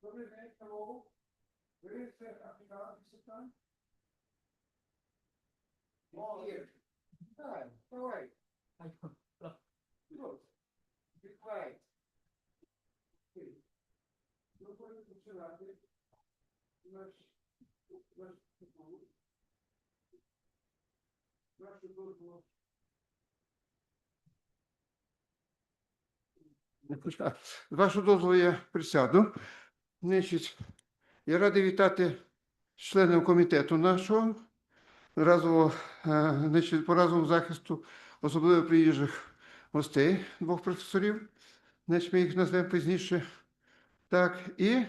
Добрий день, hello. Ви це африканський сектант? Давай, давай. Відкривай. Ми будемо починати нашу дозволу. З вашого дозволу я присяду. Значить, я радий вітати членів комітету нашого разового, по разовому захисту, особливо приїжджих гостей, двох професорів. Значить, ми їх назвемо пізніше. Так, і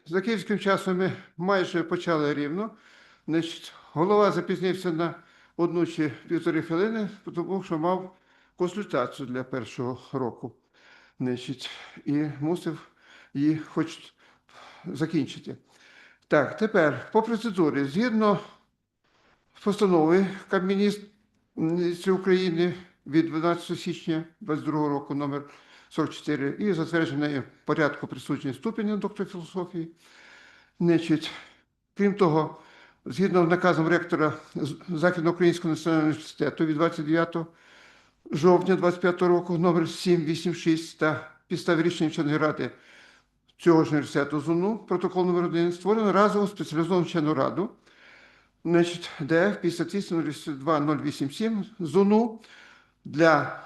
за київським часом ми майже почали рівно. Значить, голова запізнився на 1 чи 1,5 хвилини, тому що мав консультацію для першого року. Значить, і мусив її хоч закінчити. Так, тепер по процедурі. Згідно з постановою Кабміністрів України від 12 січня 2022 року номер 44 і затвердженої порядку присудження ступеня доктора філософії. Значить, крім того, згідно з наказом ректора Західноукраїнського національного університету від 29 жовтня 2025 року номер 786 та підставі рішення Вченої ради цього ж університету ЗУНу, протокол номер 1, створено разову спеціалізовану вчену раду, значить, ДФ 58-087 ЗУНу для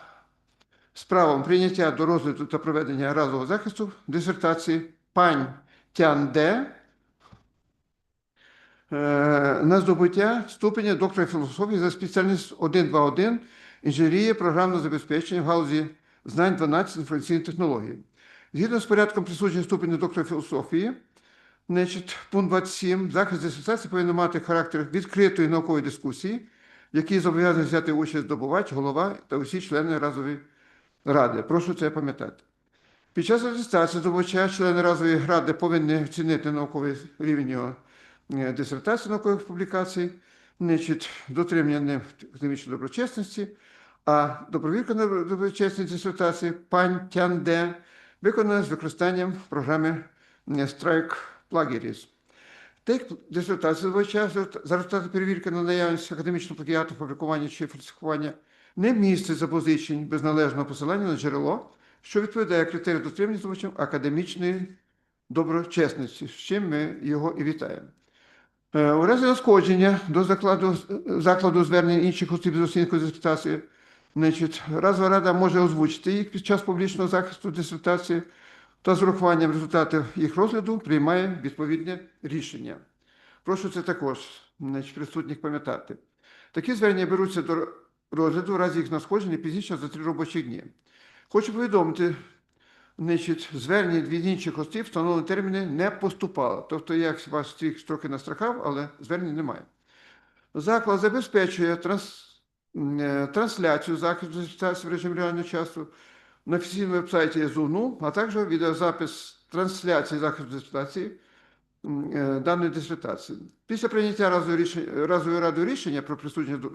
з правом прийняття до розгляду та проведення разового захисту дисертації Пань Тяньде на здобуття ступеня доктора філософії за спеціальністю 121 інженерія програмного забезпечення в галузі знань 12 інформаційних технологій. Згідно з порядком присудження ступеня доктора філософії, значить, пункт 27, захист дисертації повинен мати характер відкритої наукової дискусії, в якій зобов'язаний взяти участь здобувач, голова та усі члени разової ради. Прошу це пам'ятати. Під час атестації здобувача члени разової ради повинні оцінити науковий рівень його дисертації наукових публікацій, значить, дотримання ним академічної доброчесності, а добровілька на доброчесність дисертації Пань Тяньде виконана з використанням програми Strike Plagiarism. Текст дисертації здобувача за результати перевірки на наявність академічного плагіату, фабрикування чи фальсифікування не містить запозичень без належного посилання на джерело, що відповідає критерію дотримання здобувачем академічної доброчесності, з чим ми його і вітаємо. У разі надходження до закладу звернень інших осіб з оцінкою дисертації, значить, разова рада може озвучити їх під час публічного захисту дисертації та з урахуванням результатів їх розгляду приймає відповідне рішення. Прошу це також, значить, присутніх пам'ятати. Такі звернення беруться до розгляду в разі їх надходження пізніше за 3 робочі дні. Хочу повідомити, значить, звернення від інших осіб встановлені терміни не поступало. Тобто, я вас всіх трохи настрахав, але звернень немає. Заклад забезпечує трансляцію захисту дисертації в режимі реального часу на офіційному веб-сайті ЗУНу, а також відеозапис трансляції захисту дисертації даної дисертації. Після прийняття разової ради рішення про присудження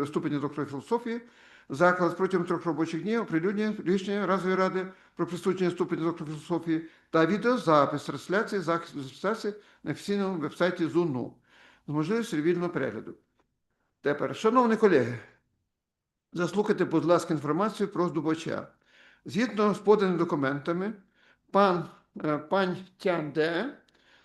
ступеня доктора філософії, заклад протягом 3 робочих днів оприлюднює рішення разової ради про присудження ступеня доктора філософії та відеозапис трансляції захисту дисертації на офіційному веб-сайті ЗУНу з можливістю вільного перегляду. Тепер, шановні колеги, заслухайте, будь ласка, інформацію про здобувача. Згідно з поданими документами, пань Тяньде,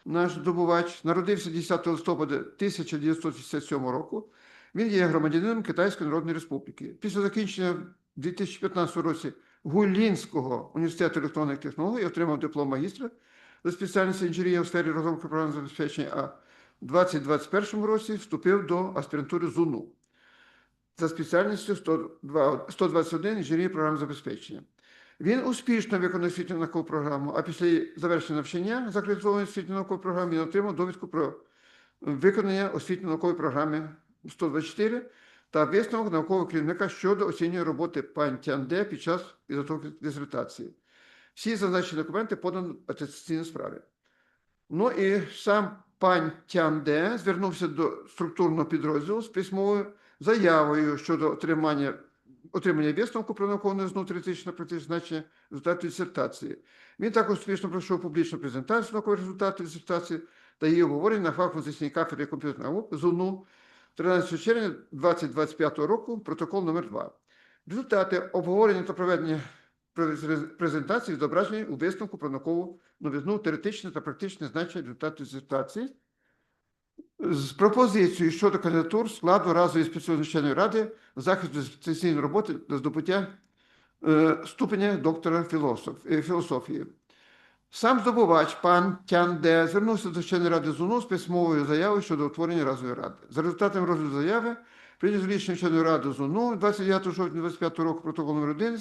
наш здобувач, народився 10 листопада 1967 року. Він є громадянином Китайської Народної Республіки. Після закінчення в 2015 році Гулінського університету електронних технологій отримав диплом магістра за спеціальністю інженерія у сфері розробки програмного забезпечення, а в 2021 році вступив до аспірантури ЗУНу за спеціальністю 121 інженерія програмного забезпечення. Він успішно виконав освітню наукову програму, а після завершення навчання за акредитованою освітньою науковою програмою він отримав довідку про виконання освітньої наукової програми 124 та висновок наукового керівника щодо оцінювання роботи пані Тяньде під час підготовки дисертації. Всі зазначені документи подані в атестаційній справі. Ну і сам пань Тяньде звернувся до структурного підрозділу з письмовою заявою щодо отримання висновку про наукову новизну теоретичне практичне значення результатів дисертації. Він також успішно пройшов публічну презентацію наукових результатів дисертації та її обговорення на фахово-заційній кафедрі комп'ютерних наук ЗУНУ 13 червня 2025 року, протокол номер 2. Результати обговорення та проведення презентації відображені у висновку про наукову новизну теоретичне та практичне значення результатів дисертації з пропозицією щодо кандидатур складу разової спеціалізованої вченої ради захисту дисертаційної роботи до здобуття ступеня доктора філософії. Сам здобувач Пань Тяньде звернувся до вченої ради ЗУНУ з письмовою заявою щодо утворення разової ради. За результатами розгляду заяви прийнято рішення вченої ради ЗУНУ 29 жовтня 2025 року, протокол номер 1,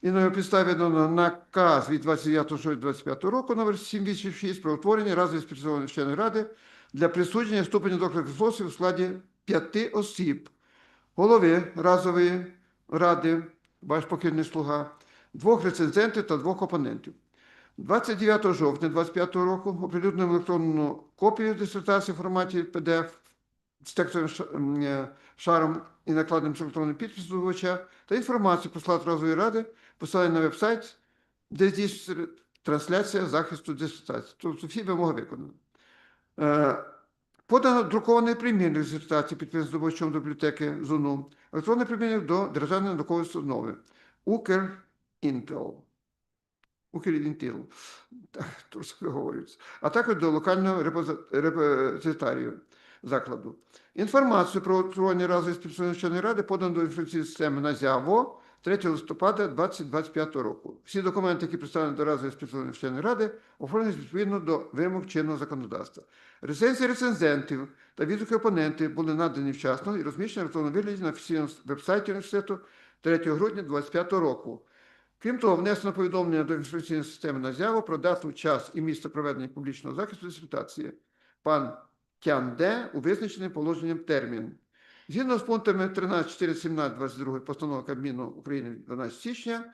і на підставі наказ від 29 жовтня 2025 року номер 786 про утворення разової спеціалізованої вченої ради для присудження ступеня доктора філософії у складі 5 осіб: голови разової ради, ваш покірний слуга, 2 рецензентів та 2 опонентів. 29 жовтня 2025 року оприлюднено електронну копію дисертації в форматі PDF з текстовим шаром і накладеним електронним підписом здобувача та інформацію про склад разової ради посилання на веб-сайт, де здійснюється трансляція захисту дисертації. Тобто всі вимоги виконані. Подано друкований примірник дисертації, підписаний здобувачем до бібліотеки ЗУНУ, електронний примірник до Державної наукової установи Укрінтел, а також до локального репозитарію закладу. Інформацію про утворення разової спеціалізованої вченої ради подано до інформаційної системи наказу 3 листопада 2025 року. Всі документи, які представлені до разової спеціалізованої вченої ради, оформлені відповідно до вимог чинного законодавства. Рецензії рецензентів та відгуки опонентів були надані вчасно і розміщені в електронному вигляді на офіційному веб-сайті університету 3 грудня 2025 року. Крім того, внесено повідомлення до інформаційної системи наказу про дату, час і місце проведення публічного захисту дисертації. Пан Тяньде у визначений положенням термін. Згідно з пунктами 13, 14, 17, 22 постанови Кабміну України 12 січня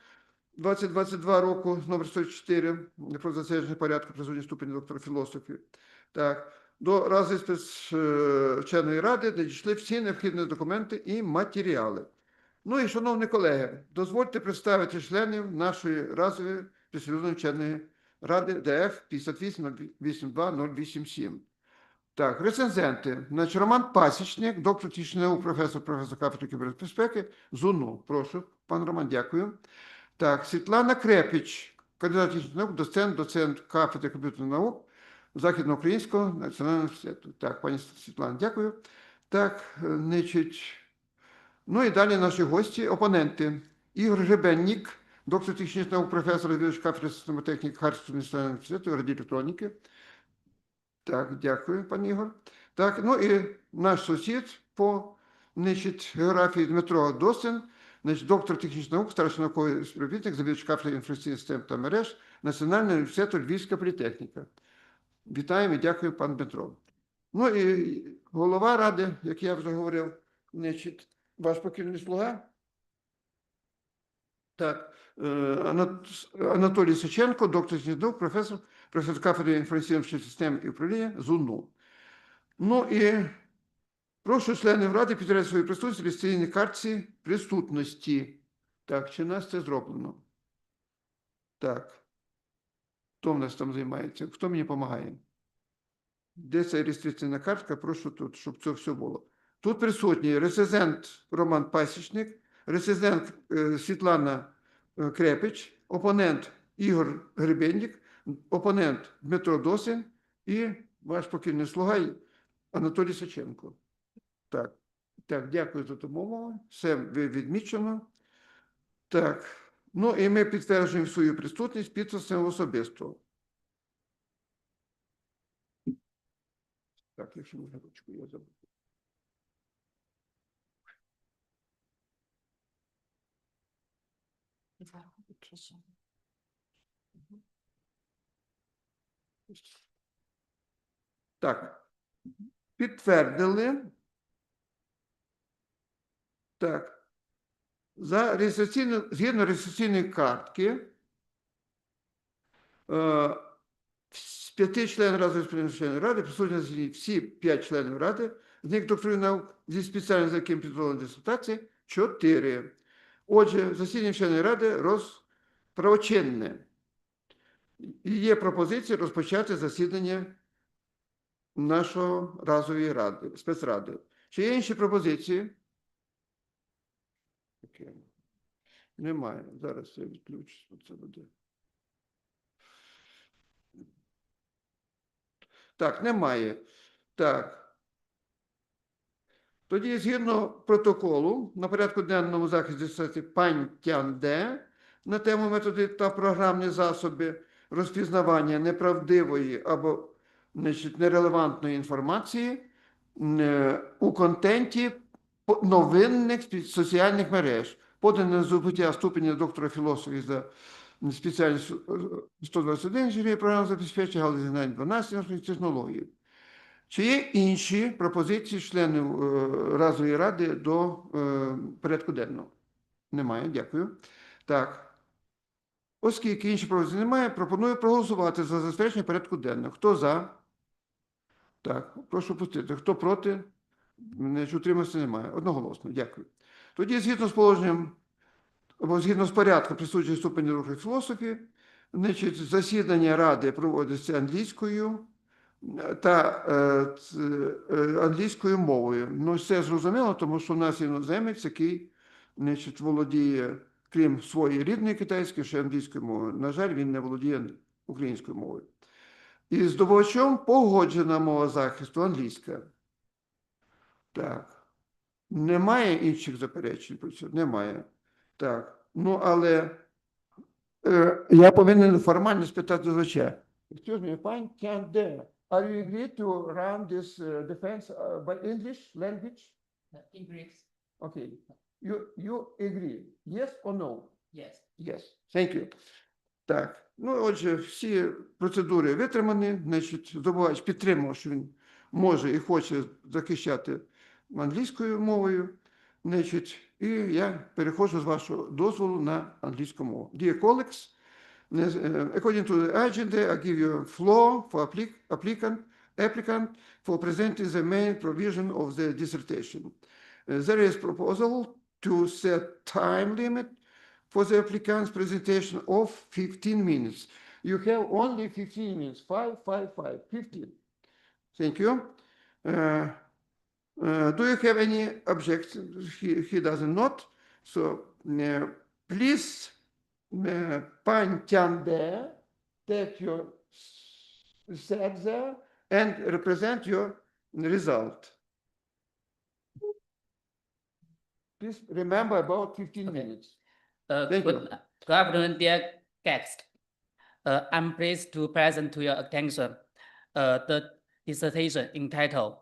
2022 року, номер 104, про затвердження порядку присудження ступеня доктора філософії, так, до разової вченої ради надійшли всі необхідні документи і матеріали. Ну і, шановні колеги, дозвольте представити членів нашої разової спеціалізованої вченої ради ДФ 58082-087. Так, рецензенти. Значить, Роман Пасічник, доктор технічних наук, професор кафедри кібербезпеки, ЗУНУ. Прошу, пан Роман, дякую. Так, Світлана Крепіч, кандидат технічних наук, доцент кафедри комп'ютерних наук Західноукраїнського національного університету. Так, пані Світлана, дякую. Так, значить, ну і далі наші гості, опоненти. Ігор Гребенник, доктор технічних наук, професор відвідувач кафедри системотехніки Харківського національного університету, радіоелектроніки. Так, дякую, пан Ігор. Так, ну і наш сусід по, значить, географії Дмитро Досин, значить, доктор технічних наук, старший науковий співробітник, завідувач кафедри інформаційних систем та мереж Національного університету Львівська політехніка. Вітаємо і дякую, пан Дмитро. Ну і голова ради, як я вже говорив, значить, ваш покірний слуга. Так, Анатолій Саченко, доктор технічних наук, професор кафедри інформаційно-обчислювальних систем і управління ЗУНУ. Ну і прошу членів ради підтримати свою присутність в реєстраційній картці присутності. Так, чи у нас це зроблено? Так. Хто в нас там займається? Хто мені допомагає? Де ця реєстраційна картка? Прошу тут, щоб це все було. Тут присутні рецензент Роман Пасічник, рецензент Світлана Крепіч, опонент Ігор Гребенник, опонент Дмитро Досин і ваш покірний слуга Анатолій Саченко. Так, дякую за допомогу. Все відмічено. Так, ну і ми підтверджуємо свою присутність підписом особисто. Так, якщо можна ручку, я забув. Так, підтвердили. Так, згідно реєстраційної картки, з 5 членів разової спеціалізованої ради присутні всі 5 членів ради, з них докторів наук зі спеціальним за яким підготовлені дисертації 4. Отже, засідання вченої ради правочинне. І є пропозиція розпочати засідання нашої разової ради, спецради. Чи є інші пропозиції? Немає. Зараз я відключу. Це буде. Так, немає. Так. Тоді, згідно протоколу, на порядку денному захист дисертації Пань Тяньде на тему методи та програмні засоби розпізнавання неправдивої або нерелевантної інформації у контенті новинних соціальних мереж, подане на здобуття ступеня доктора філософії за спеціальністю 121 інженерії програмного забезпечення галузі знань 12 інформаційної технології. Чи є інші пропозиції членів разової ради до порядку денного? Немає, дякую. Так. Оскільки інші пропозиції немає, пропоную проголосувати за забезпечення порядку денного. Хто за? Так, прошу пустити. Хто проти? Утримався немає. Одноголосно, дякую. Тоді, згідно з положенням, або згідно з порядком присудження ступені доктора філософії, значить, засідання ради проводиться англійською та англійською мовою. Ну, це зрозуміло, тому що в нас іноземець, який, значить, володіє, крім своєї рідної китайської, ще англійською мовою. На жаль, він не володіє українською мовою. І здобувачом погоджена мова захисту англійська. Так. Немає інших заперечень про це? Немає. Так. Ну, але я повинен формально спитати здобувача. Excuse me, Пань Тяньде, are you agree to run this defense by English language? English. Okay. You agree? Yes or no? Yes. Yes. Thank you. Так. Ну, отже, всі процедури витримані. Значить, здобувач підтримав, що він може і хоче захищати англійською мовою. Значить, і я переходжу з вашого дозволу на англійську мову. Dear colleagues, according to the agenda, I give you a floor for applicant for presenting the main provision of the dissertation. There is proposal to set time limit for the applicant's presentation of 15 minutes. You have only 15 minutes. 15. Thank you. Do you have any objections? He doesn't not. So please, Пань Тяньде, take your seat there and represent your result. Please remember about 15 minutes. Thank you. Good afternoon, dear guests. I'm pleased to present to your attention the dissertation entitled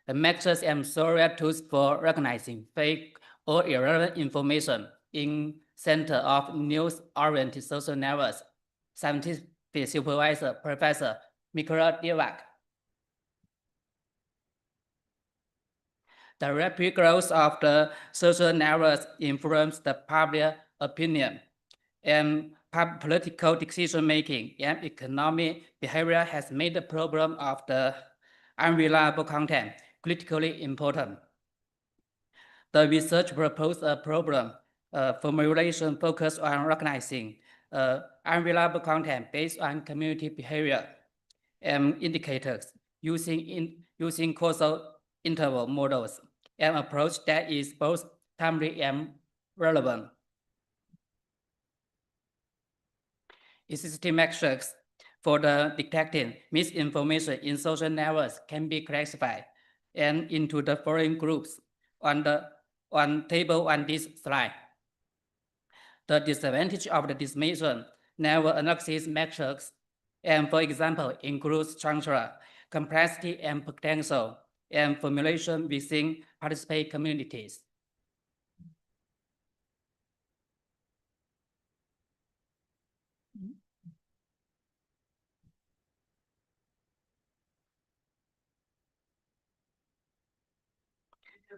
Methods and Software Tools for Recognizing Fake or Irrelevant Information in Center of News-Oriented Social Networks, Scientific Supervisor, Professor Mikhail Divak. The rapid growth of the social networks influences the public opinion and political decision-making and economic behavior has made the problem of the unreliable content critically important. The research proposed a problem formulation focused on recognizing unreliable content based on community behavior and indicators using causal interval models, an approach that is both timely and relevant. Existing metrics for the detecting misinformation in social networks can be classified and into the following groups on table on this slide. The disadvantage of the dismission network analysis metrics, and for example, includes structure, complexity, and potential, and formulation within participant communities.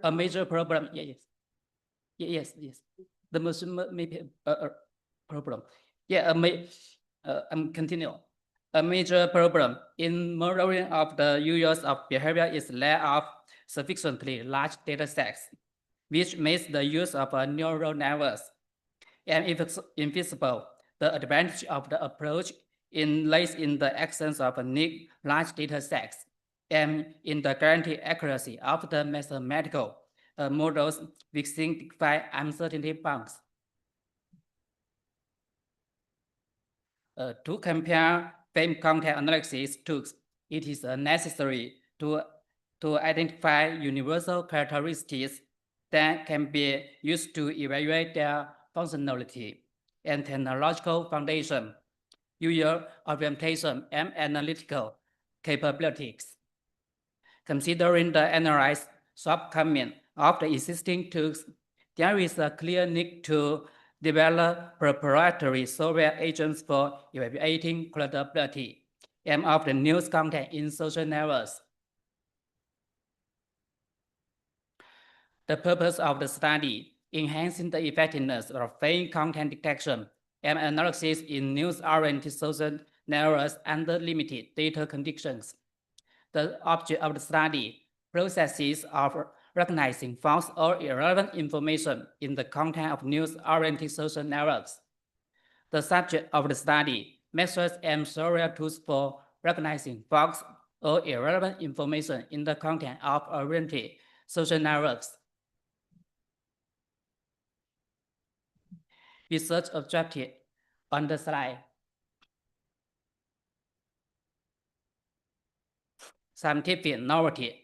A major problem, yes. The most maybe problem. I'm continue. A major problem in monitoring of the users of behavior is lack of sufficiently large data sets, which makes the use of neural networks and if it's invisible, the advantage of the approach lays in the absence of unique large data sets and in the guaranteed accuracy of the mathematical models within defined uncertainty bounds. To compare frame content analysis tools, it is necessary to identify universal characteristics that can be used to evaluate their functionality and technological foundation, user orientation, and analytical capabilities. Considering the analyzed shortcomings of the existing tools, there is a clear need to develop proprietary software agents for evaluating credibility and of the news content in social networks. The purpose of the study, enhancing the effectiveness of fake content detection and analysis in news-oriented social networks under limited data conditions. The object of the study, processes of recognizing false or irrelevant information in the content of news-oriented social networks. The subject of the study, methods and software tools for recognizing false or irrelevant information in the content of oriented social networks. Research objective on the slide. Scientific novelty.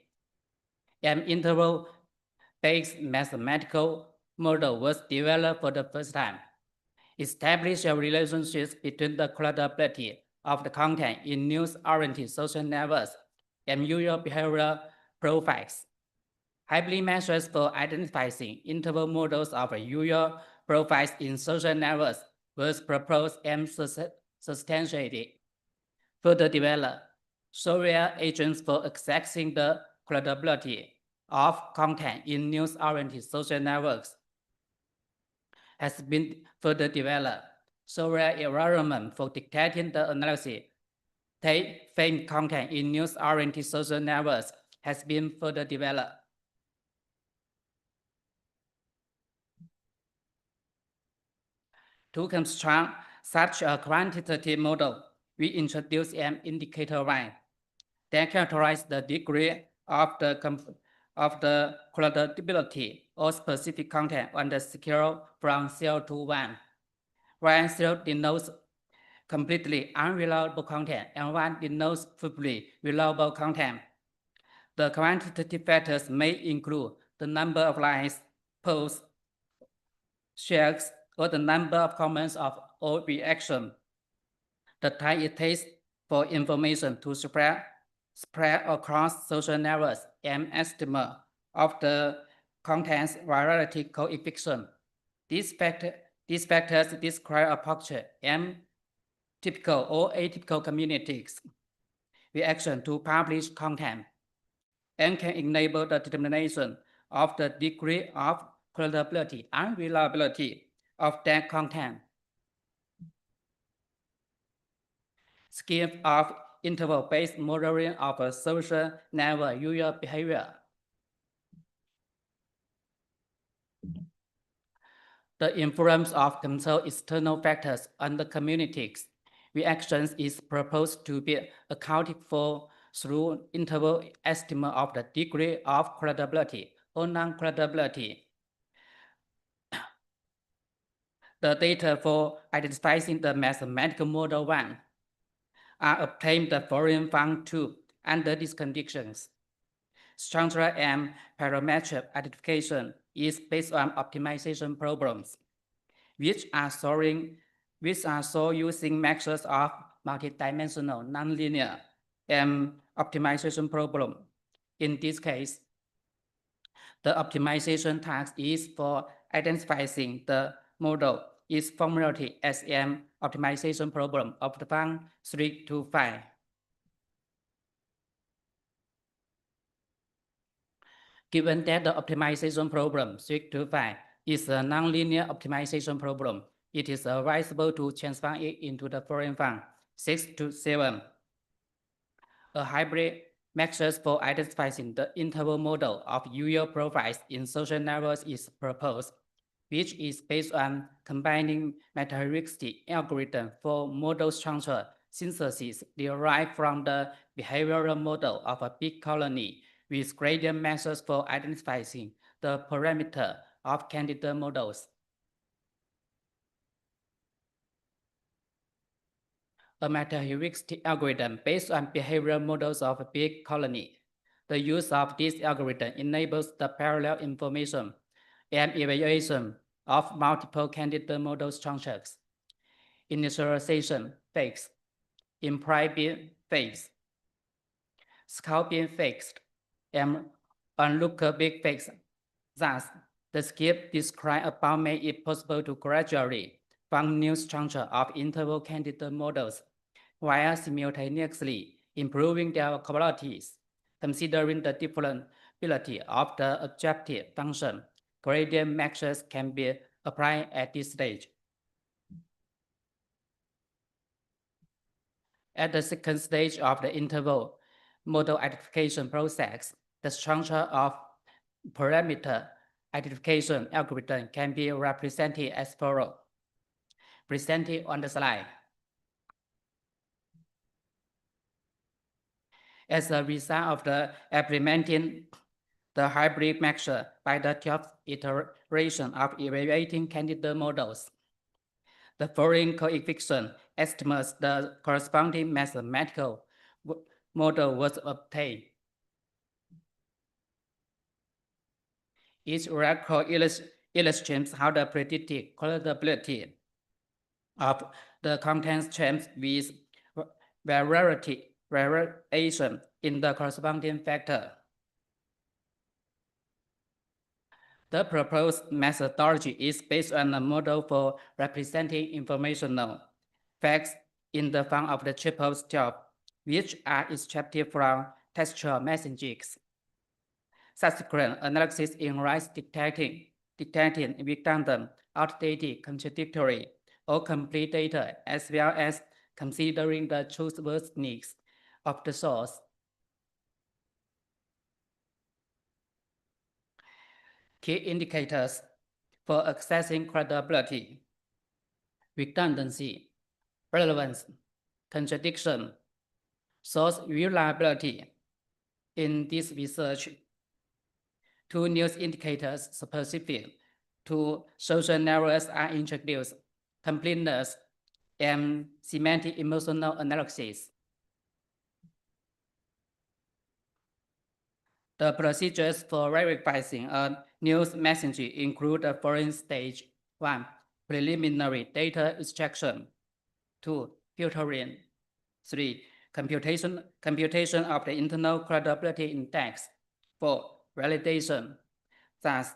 An interval-based mathematical model was developed for the first time. Establish a relationship between the credibility of the content in news-oriented social networks and user behavioral profiles. Hybrid measures for identifying interval models of user profiles in social networks was proposed and substantiated. Further develop software agents for accessing the credibility of content in news-oriented social networks has been further developed. Software environment for detecting the analysis fake content in news-oriented social networks has been further developed. To construct such a quantitative model, we introduce an indicator line that characterizes the degree of the credibility of specific content on the scale from 0 to 1, where 0 denotes completely unreliable content and 1 denotes fully reliable content. The quantitative factors may include the number of likes, posts, shares, or the number of comments or reactions, the time it takes for information to spread across social networks, and estimate of the content's virality coefficient. These factors describe a picture and typical or atypical communities' reaction to published content and can enable the determination of the degree of credibility and reliability of that content. Scheme of interval-based modeling of a social network user behavior. The influence of control external factors on the community's reactions is proposed to be accounted for through interval estimate of the degree of credibility or non-credibility. The data for identifying the mathematical model 1 are obtained following from 2 under these conditions. Structural and parametric identification is based on optimization problems, which are solved using methods of multidimensional nonlinear and optimization problem. In this case, the optimization task is for identifying the model is formulated as an optimization problem of the function 3 to 5. Given that the optimization problem 6 to 5 is a nonlinear optimization problem, it is advisable to transform it into the following function 6 to 7. A hybrid methods for identifying the interval model of user profiles in social networks is proposed. which is based on combining meta-heuristic algorithm for model structure synthesis derived from the behavioral model of a big colony with gradient methods for identifying the parameter of candidate models. A meta-heuristic algorithm based on behavioral models of a big colony. The use of this algorithm enables the parallel information and evaluation of multiple candidate model structures. Initialization phase, implied phase, scoping phase, and onlooker big phase. Thus, the scheme described above make it possible to gradually form new structure of interval candidate models while simultaneously improving their qualities, considering the differentiability of the objective function. Gradient measures can be applied at this stage. At the second stage of the interval model identification process, the structure of parameter identification algorithm can be represented as follows. Presented on the slide. As a result of the implementing the hybrid measure by the 12th iteration of evaluating candidate models, the following coefficient estimates the corresponding mathematical model was obtained. Each record illustrates how the predicted credibility of the content changes with variation in the corresponding factor. The proposed methodology is based on a model for representing informational facts in the form of the triple step, which are extracted from textual messages. Subsequent analysis involves detecting redundant, outdated, contradictory, or complete data, as well as considering the truthworthiness of the source. Key indicators for assessing credibility: redundancy, relevance, contradiction, source reliability. In this research, two new indicators specific to social narrows are introduced: completeness and semantic emotional analysis. The procedures for verifying a news message include the following stage: 1. Preliminary data extraction. 2. Filtering. 3. Computation of the internal credibility index. 4. Validation. Thus,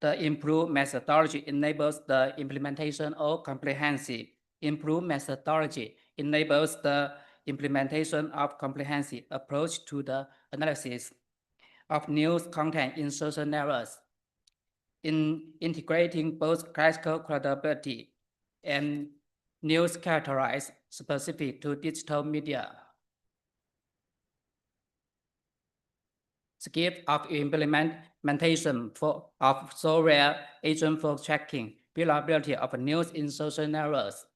the improved methodology enables the implementation of comprehensive. Improved methodology enables the implementation of comprehensive approach to the analysis of news content in social narratives, in integrating both classical credibility and news characterized specific to digital media. Scheme of implementation of software agent for tracking reliability of news in social narratives.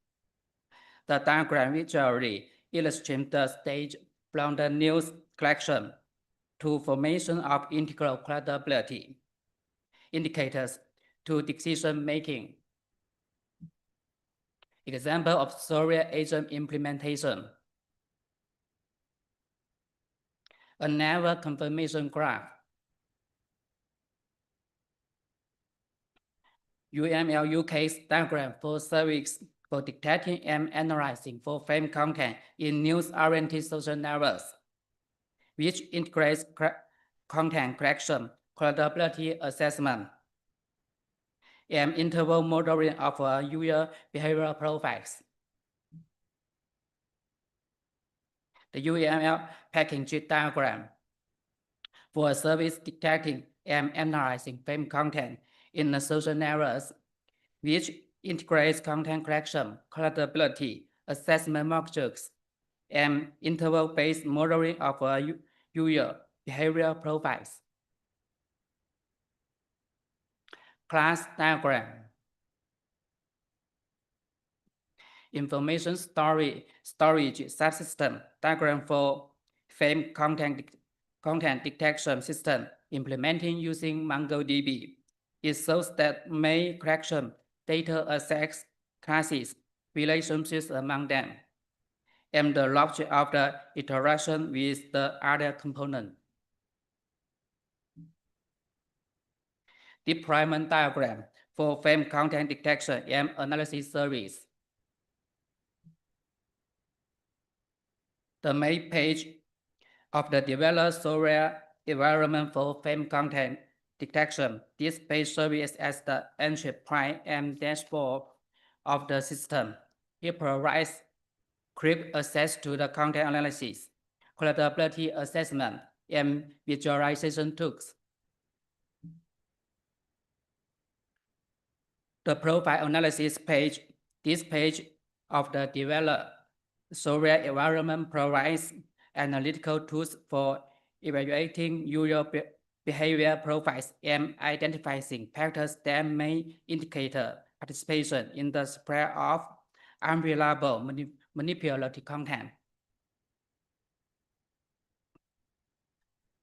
The diagram visually illustrates the stage from the news collection to formation of integral credibility, indicators to decision making. Example of software agent implementation. A never confirmation graph. UML case diagram for service for detecting and analyzing for frame content in news-oriented social narratives, which integrates content collection, credibility assessment, and interval modeling of user behavioral profiles. The UML package diagram for a service detecting and analyzing frame content in the social narratives, which integrates content collection, credibility assessment metrics, and interval-based modeling of user behavioral profiles. Class diagram information storage subsystem diagram for frame content detection system implementing using MongoDB. It shows that main collection data assets classes relationships among them, and the logic of the interaction with the other component. Deployment diagram for frame content detection and analysis service. The main page of the developed software environment for frame content detection. This page serves as the entry point and dashboard of the system. It provides quick access to the content analysis, credibility assessment, and visualization tools. The profile analysis page, this page of the developed software environment provides analytical tools for evaluating user behavior profiles and identifying factors that may indicate participation in the spread of unreliable manipulative content.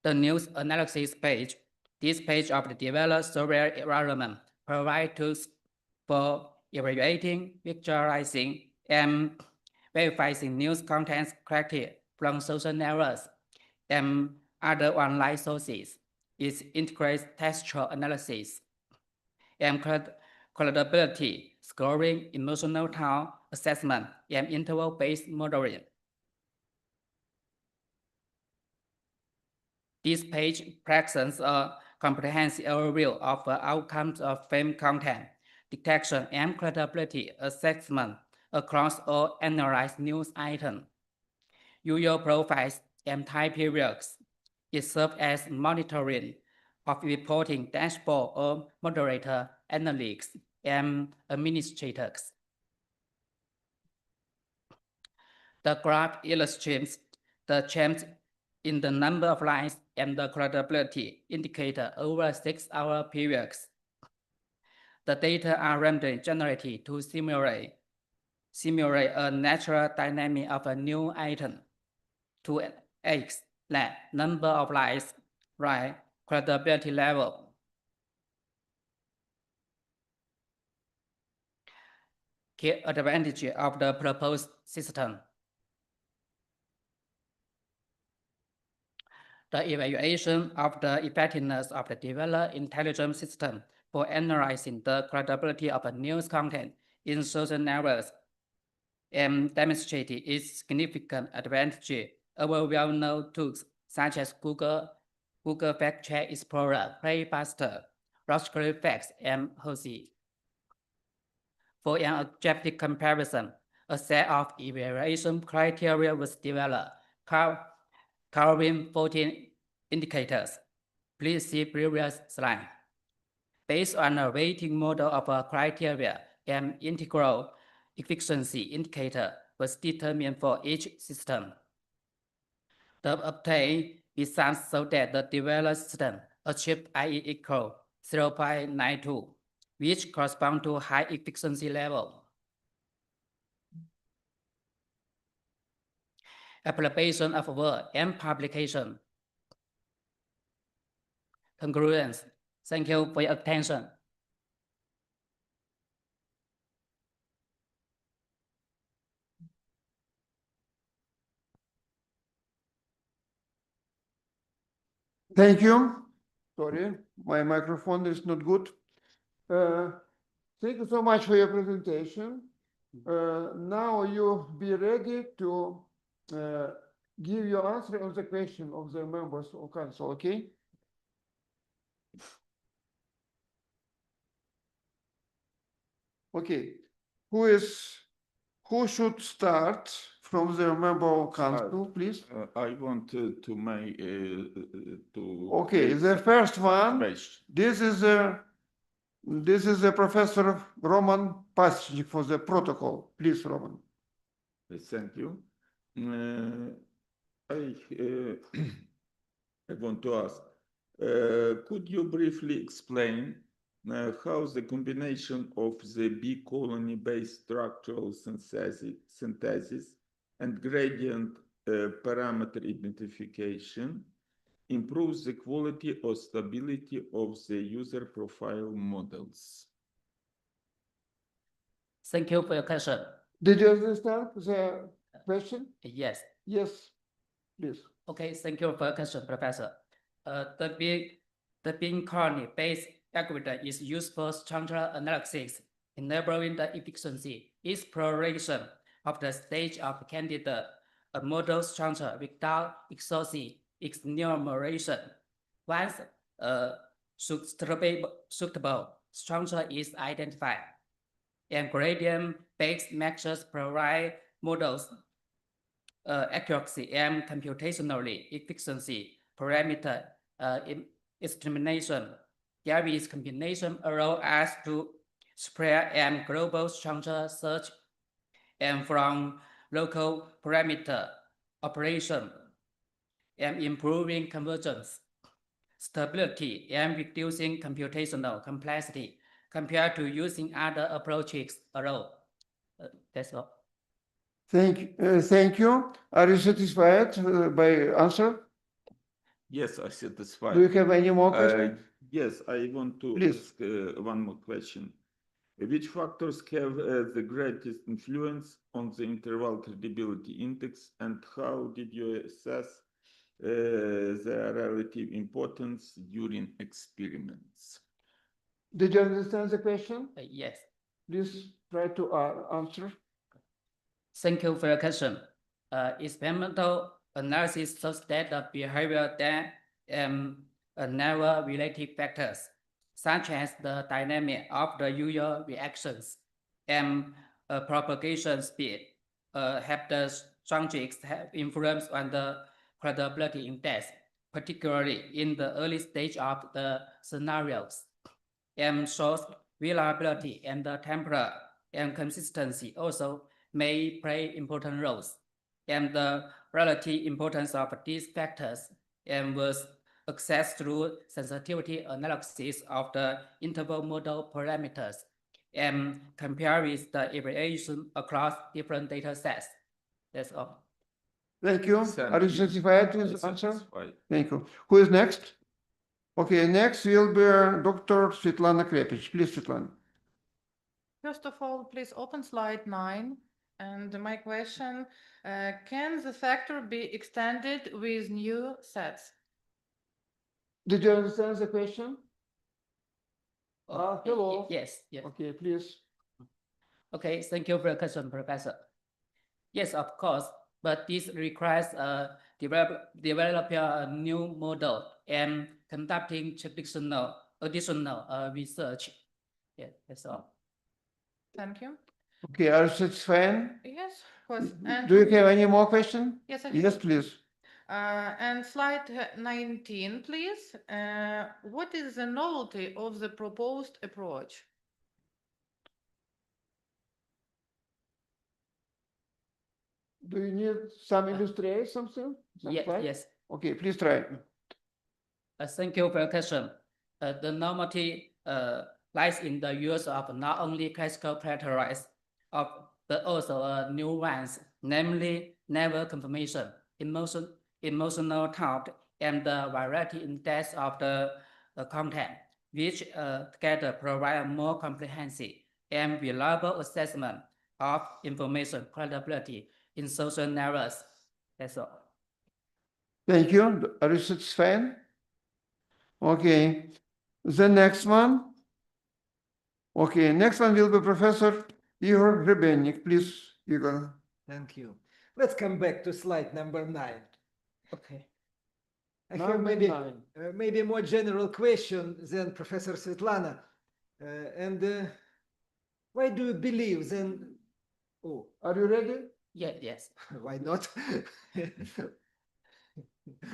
The news analysis page, this page of the developed software environment provides tools for evaluating, visualizing, and verifying news contents collected from social networks and other online sources. It integrates textual analysis and credibility scoring, emotional tone assessment, and interval-based modeling. This page presents a comprehensive overview of the outcomes of frame content detection and credibility assessment across all analyzed news items, user profiles, and time periods. It serves as monitoring of reporting dashboard of moderator, analysts, and administrators. The graph illustrates the change in the number of lines and the credibility indicator over 6-hour periods. The data are randomly generated to simulate a natural dynamic of a new item. To X, number of lines, right, credibility level. Key advantage of the proposed system. The evaluation of the effectiveness of the developed intelligence system for analyzing the credibility of a news content in social networks and demonstrated its significant advantage over well-known tools such as Google Fact Check Explorer, Playbuster, Logical Facts, and Hosi. For an objective comparison, a set of evaluation criteria was developed covering 14 indicators. Please see previous slide. Based on a weighting model of a criteria, an integral efficiency indicator was determined for each system. The obtained results show that the developed system achieved IE equal 0.92, which corresponds to high efficiency level. Application of word and publication. Conclusions. Thank you for your attention. Thank you. Sorry, my microphone is not good. Thank you so much for your presentation. Now you be ready to give your answer on the question of the members of council, okay? Okay, who should start from the member of council, please? I want to make to. Okay, the first one, Page. this is the Professor Roman Paschnik for the protocol. Please, Roman. Thank you. I want to ask, could you briefly explain how the combination of the bee colony-based structural synthesis and gradient parameter identification improves the quality or stability of the user profile models. Thank you for your question. Did you understand the question? Yes. Yes, please. Okay, thank you for your question, Professor. The beam colony-based algorithm is used for structural analysis, enabling the efficiency exploration of the stage of candidate a model structure without exhaustive enumeration. Once a suitable structure is identified, and gradient-based measures provide models accuracy and computationally efficiency parameter estimation. There is combination allow us to spread and global structure search and from local parameter operation and improving convergence, stability, and reducing computational complexity compared to using other approaches alone. That's all. Thank you. Are you satisfied by answer? Yes, I satisfied. Do you have any more questions? Yes, I want to Please. ask one more question. Which factors have the greatest influence on the interval credibility index, and how did you assess their relative importance during experiments? Did you understand the question? Yes. Please try to answer. Thank you for your question. Experimental analysis shows that the behavior that never related factors, such as the dynamic of the user reactions and propagation speed, have the strongest influence on the credibility index, particularly in the early stage of the scenarios, and source reliability and the temporal and consistency also may play important roles, and the relative importance of these factors and was accessed through sensitivity analysis of the interval model parameters and compare with the evaluation across different data sets. That's all. Thank you. Thank Are you you. satisfied with the I'm answer? satisfied. Thank you. Who is next? Okay, next will be Dr. Svetlana Krepich. Please, Svetlana. First of all, please open slide 9. And my question, can the factor be extended with new sets? Did you understand the question? Hello. Yes, yes. Okay, please. Okay, thank you for the question, Professor. Yes, of course, but this requires developing a new model and conducting additional research. Yeah, that's all. Thank you. Okay, are you satisfied? Yes, of course. And Do you have any more questions? yes, I Yes, have. please. And slide 19, please. What is the novelty of the proposed approach? Do you need some illustration, something? Some Yes, slide? yes. Okay, please try. Thank you for your question. The novelty lies in the use of not only classical characteristics but also new ones, namely never confirmation, emotional thought, and the variety index of the content, which together provide a more comprehensive and reliable assessment of information credibility in social narratives. That's all. Thank you. Are you satisfied? Okay. The next one. Okay, next one will be Professor Igor Hrebennik. Please, Igor. Thank you. Let's come back to slide number 9. Okay. I have Number maybe 9. maybe a more general question than Professor Svetlana. Why do you believe then? Oh, Are you ready? Yeah, yes. why not?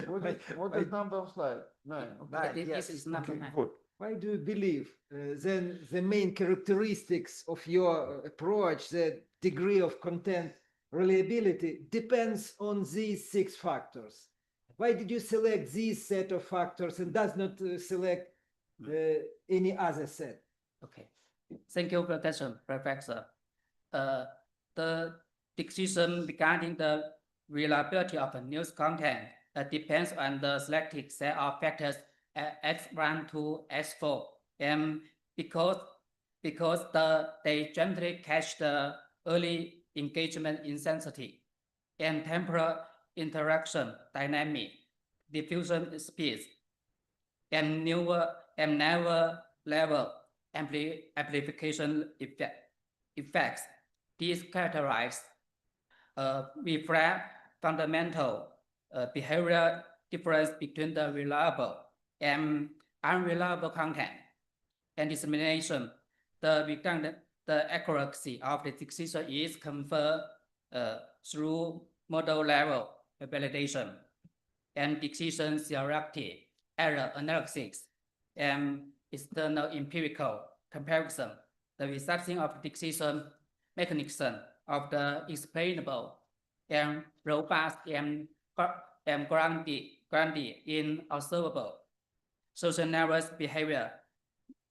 What is number of slide? 9. Okay. This yes. is number Okay, 9. good. Why do you believe then the main characteristics of your approach, the degree of content reliability, depends on these 6 factors? Why did you select these set of factors and does not select any other set. Okay. Thank you for the question, Professor. The decision regarding the reliability of the news content depends on the selected set of factors X1 to X4. And because they generally catch the early engagement intensity and temporal interaction dynamic, diffusion speed, and never level amplification effects. These characterize reflect fundamental behavioral difference between the reliable and unreliable content and dissemination. The accuracy of the decision is conferred through model level validation and decision theoretic error analysis and external empirical comparison. The resulting of decision mechanism of the explainable and robust and grounded in observable social nervous behavior,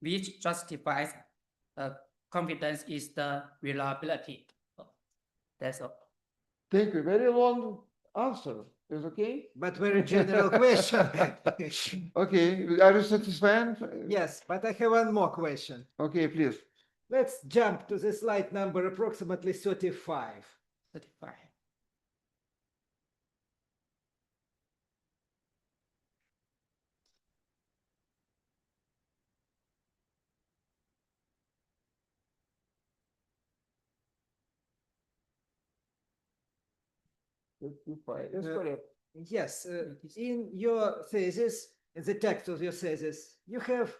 which justifies confidence is the reliability. That's all. Thank you. Very long answer. Is okay? But very general question. Okay. Are you satisfied? Yes, but I have one more question. Okay, please. Let's jump to the slide number approximately 35. 35. That's correct. Yes, in your thesis, in the text of your thesis, you have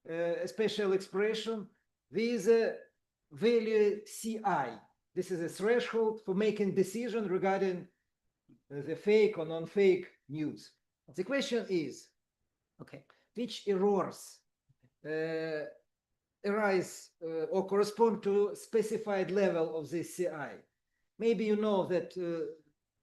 a special expression with a value CI. This is a threshold for making decision regarding the fake or non-fake news. The question is, Okay. which errors arise or correspond to specified level of this CI? Maybe you know that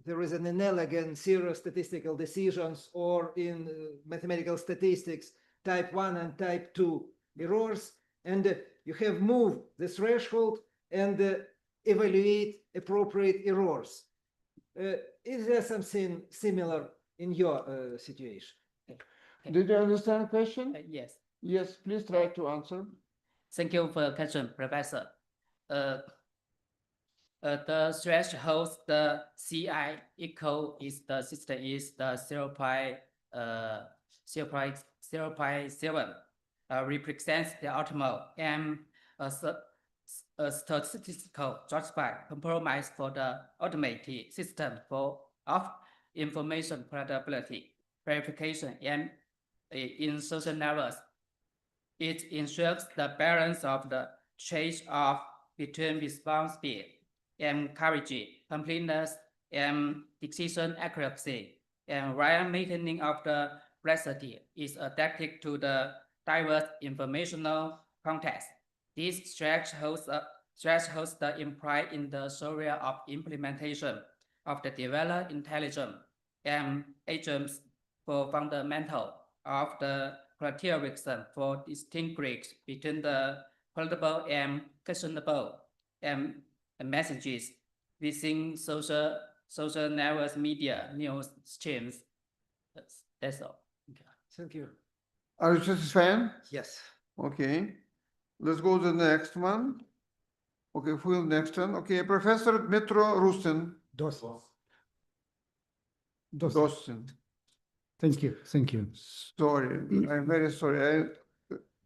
there is an analogy in serious statistical decisions or in mathematical statistics, type 1 and type 2 errors, and you have moved the threshold and evaluate appropriate errors. Is there something similar in your situation? Did you understand the question? Yes. Yes, please try to answer. Thank you for the question, Professor. The threshold, the CI equal is the system is the 0.7 represents the optimal and a statistical justified compromise for the automated system of information credibility verification and in social networks. It ensures the balance of the trade-off between response speed and coverage, completeness, and decision accuracy, and while maintaining of the veracity is adapted to the diverse informational context. These thresholds implied in the area of implementation of the developed intelligence and agents for fundamental of the criteria for distinguish between the credible and questionable and messages within social networks, media, news streams. That's all. Thank you. Are you satisfied? Yes. Okay. Let's go to the next one. Okay, who will next one? Okay, Professor Dmitro Rustin. Dosin. Dostin. Thank you. Thank you. Sorry, I'm very sorry.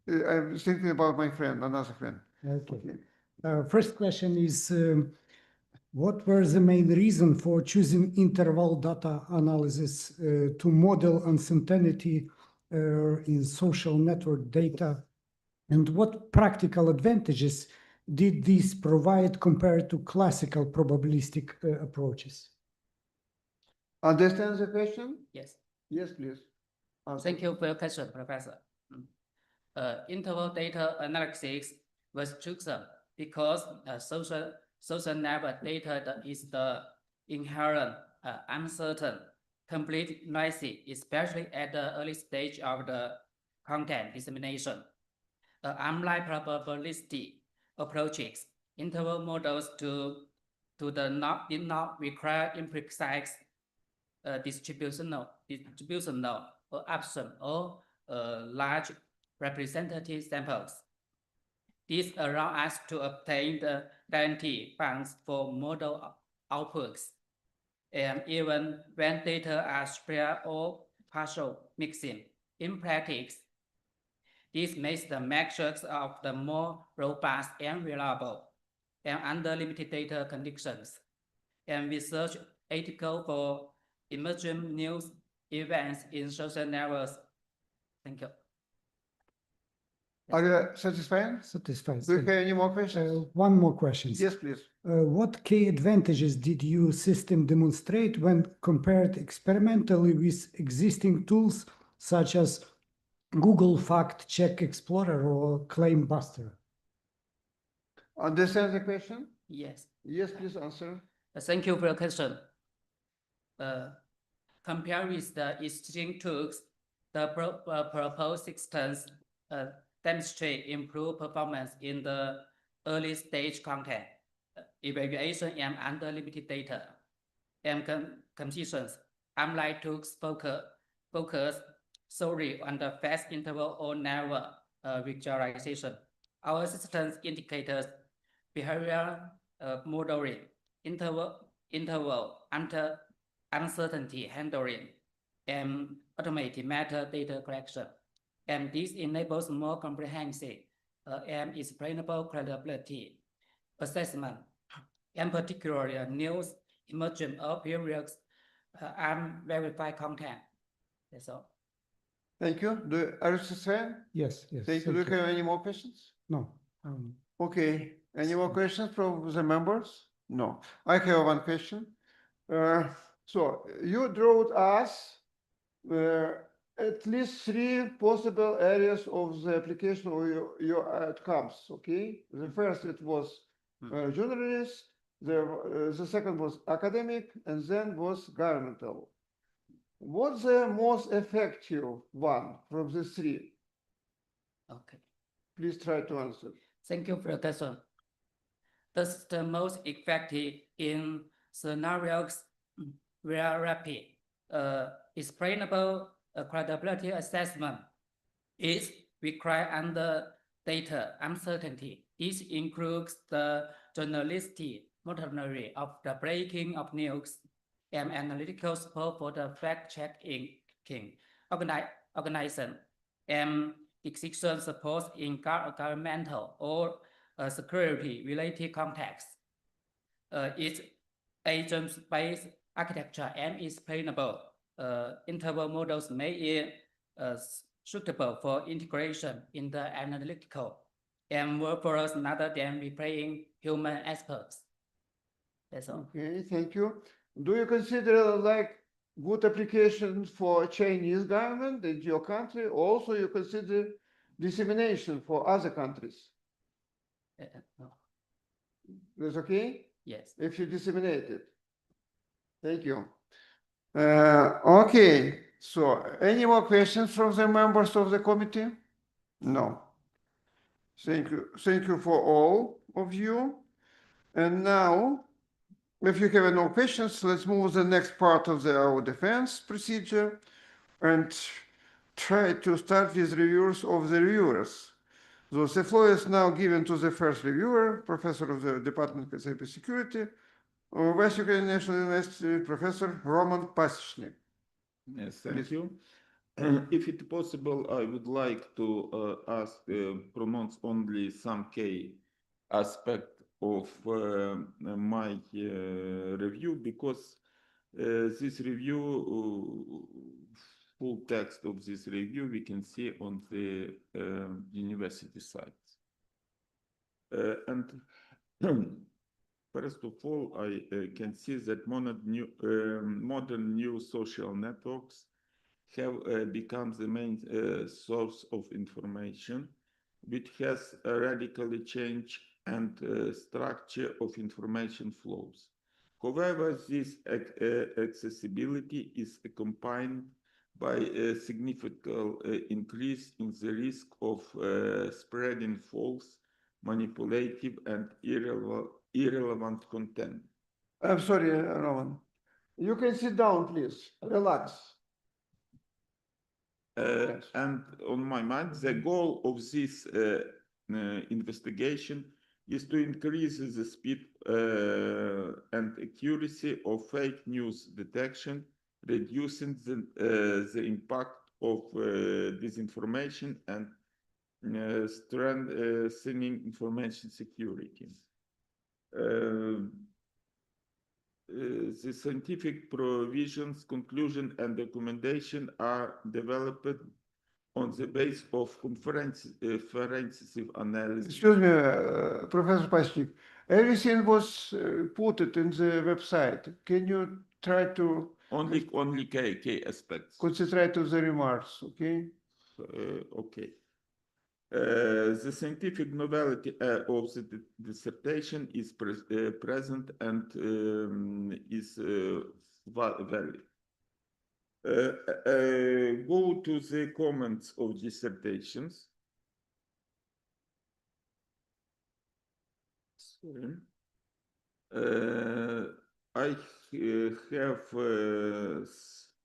I'm thinking about my friend, another friend. Okay. First question is, what were the main reason for choosing interval data analysis to model uncertainty in social network data? And what practical advantages did this provide compared to classical probabilistic approaches? Understand the question? Yes. Yes, please. Answer. Thank you for your question, Professor. Interval data analysis was chosen because social network data is the inherent, uncertain, complete noisy, especially at the early stage of the content dissemination. Unlike probabilistic approaches, interval models did not require imprecise distributional or absent or large representative samples. This allows us to obtain the guaranteed funds for model outputs, and even when data are spread or partial mixing. In practice, this makes the metrics of the more robust and reliable, and under limited data conditions, and research ethical for emerging news events in social networks. Thank you. Are you satisfied? Satisfied. Do you have any more questions? One more question. Yes, please. What key advantages did your system demonstrate when compared experimentally with existing tools such as Google Fact Check Explorer or Claim Buster? Understand the question? Yes. Yes, please answer. Thank you for your question. Compared with the existing tools, the proposed systems demonstrate improved performance in the early stage content evaluation and under limited data and conditions. Unlike tools focus solely on the fast interval or narrow visualization, our systems indicators behavioral modeling, interval uncertainty handling, and automated meta data collection. And this enables more comprehensive and explainable credibility assessment, and particularly news emerging of various unverified content. That's all. Thank you. Are you satisfied? Yes, yes. Thank you. Do you have any more questions? No. Okay. Any more questions from the members? No. I have one question. So you drew us at least 3 possible areas of the application of your outcomes. Okay. The first it was journalist. The second was academic, and then was governmental. What's the most effective one from the 3? Okay. Please try to answer. Thank you for your question. That's the most effective in scenarios where rapid, explainable credibility assessment is required under data uncertainty. This includes the journalistic monitoring of the breaking of news and analytical support for the fact-checking organization and decision support in governmental or security-related contexts. Its agent-based architecture and explainable interval models make it suitable for integration in the analytical and workflows rather than replaying human experts. That's all. Okay, thank you. Do you consider like good application for Chinese government in your country? Also, you consider dissemination for other countries? No. That's okay? Yes. If you disseminate it. Thank you. Okay, so any more questions from the members of the committee? No. Thank you. Thank you for all of you. And now, if you have no questions, let's move to the next part of our defense procedure and try to start with reviews of the reviewers. So the floor is now given to the first reviewer, professor of the Department of Cybersecurity, West Ukrainian National University, Professor Roman Pasechnik. Yes, thank you. If it's possible, I would like to pronounce only some key aspect of my review, because this review, full text of this review, we can see on the university sites. And first of all, I can see that modern new social networks have become the main source of information, which has radically changed and structure of information flows. However, this accessibility is accompanied by a significant increase in the risk of spreading false, manipulative, and irrelevant content. I'm sorry, Roman. You can sit down, please. Relax. Yes. And on my mind, the goal of this investigation is to increase the speed and accuracy of fake news detection, reducing the impact of disinformation and strengthening information security. The scientific provisions, conclusion, and recommendation are developed on the basis of comprehensive analysis. Excuse me, Professor Pasnik. Everything was put it in the website. Can you try to Only key aspects. concentrate on the remarks, okay? Okay. The scientific novelty of the dissertation is present and is valid. Go to the comments of dissertations. Sorry. I have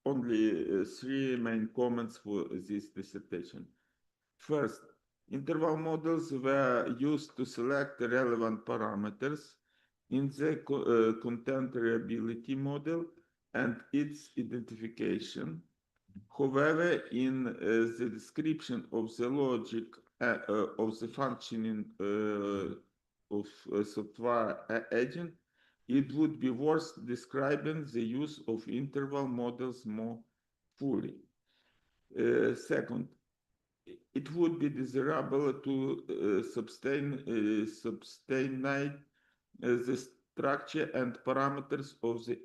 only three main comments for this dissertation. First, interval models were used to select the relevant parameters in the content reliability model and its identification. However, in the description of the logic of the functioning of a software agent, it would be worth describing the use of interval models more fully. Second, it would be desirable to substantiate the structure and parameters of the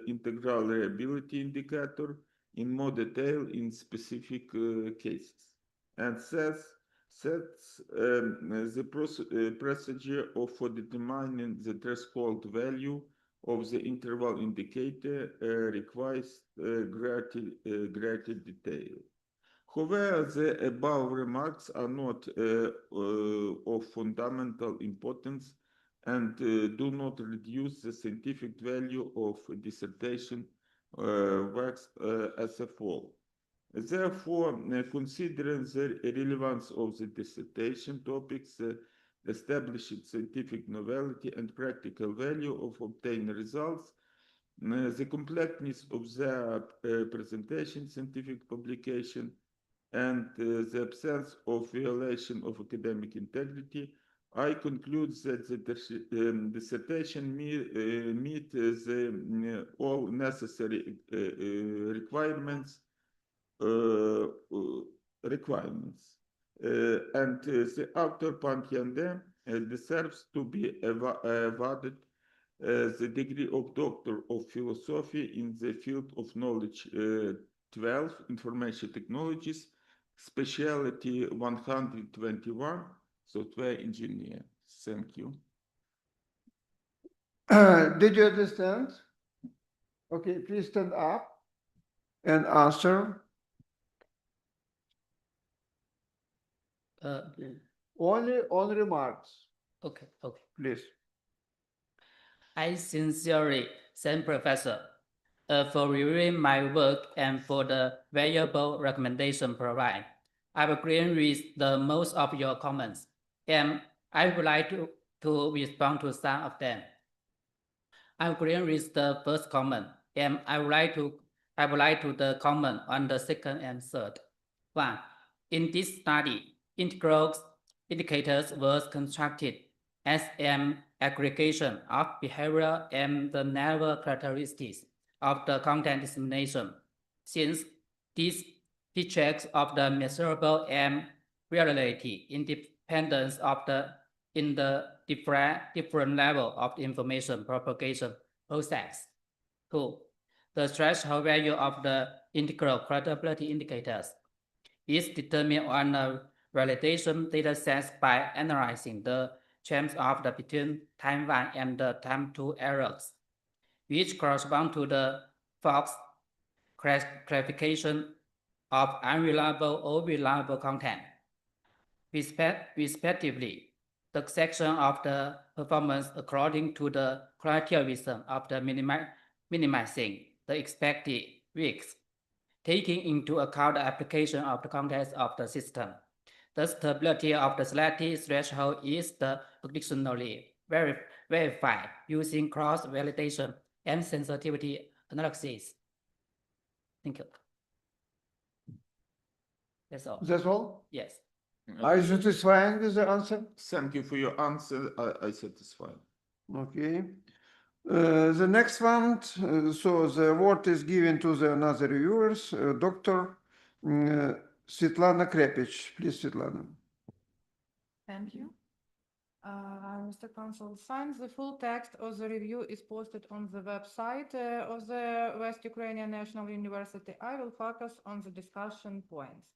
integral reliability indicator in more detail in specific cases, and sets the procedure for determining the threshold value of the interval indicator requires greater detail. However, the above remarks are not of fundamental importance and do not reduce the scientific value of dissertation works as a whole. Therefore, considering the relevance of the dissertation topics, established scientific novelty and practical value of obtained results, the completeness of their presentation, scientific publication, and the absence of violation of academic integrity, I conclude that the dissertation meet the all necessary requirements, and the author Pань Tяньде deserves to be awarded the degree of Doctor of Philosophy in the field of knowledge 12, information technologies, specialty 121, software engineer. Thank you. Did you understand? Okay, please stand up and answer. Only on remarks, Okay. please. I sincerely thank Professor for reviewing my work and for the valuable recommendation provided. I will agree with the most of your comments, and I would like to respond to some of them. I agree with the first comment, and I would like to the comment on the second and third. One, in this study, integral indicators were constructed as an aggregation of behavior and the narrow characteristics of the content dissemination, since these features of the measurable and reality independence of in the different level of the information propagation process. 2. The threshold value of the integral credibility indicators is determined on a validation data set by analyzing the change of the between time 1 and the time 2 errors, which correspond to the false clarification of unreliable or reliable content, respectively. The section of the performance according to the criteria of the minimizing the expected risks, taking into account the application of the context of the system. The stability of the selected threshold is the conditionally verified using cross-validation and sensitivity analysis. Thank you. That's all. That's all? Yes. Are you satisfied with the answer? Thank you for your answer. I satisfied. Okay. The next one, so the award is given to the another reviewers, Dr. Svetlana Krepich. Please, Svetlana. Thank you. Mr. Counsel, since the full text of the review is posted on the website of the West Ukrainian National University, I will focus on the discussion points.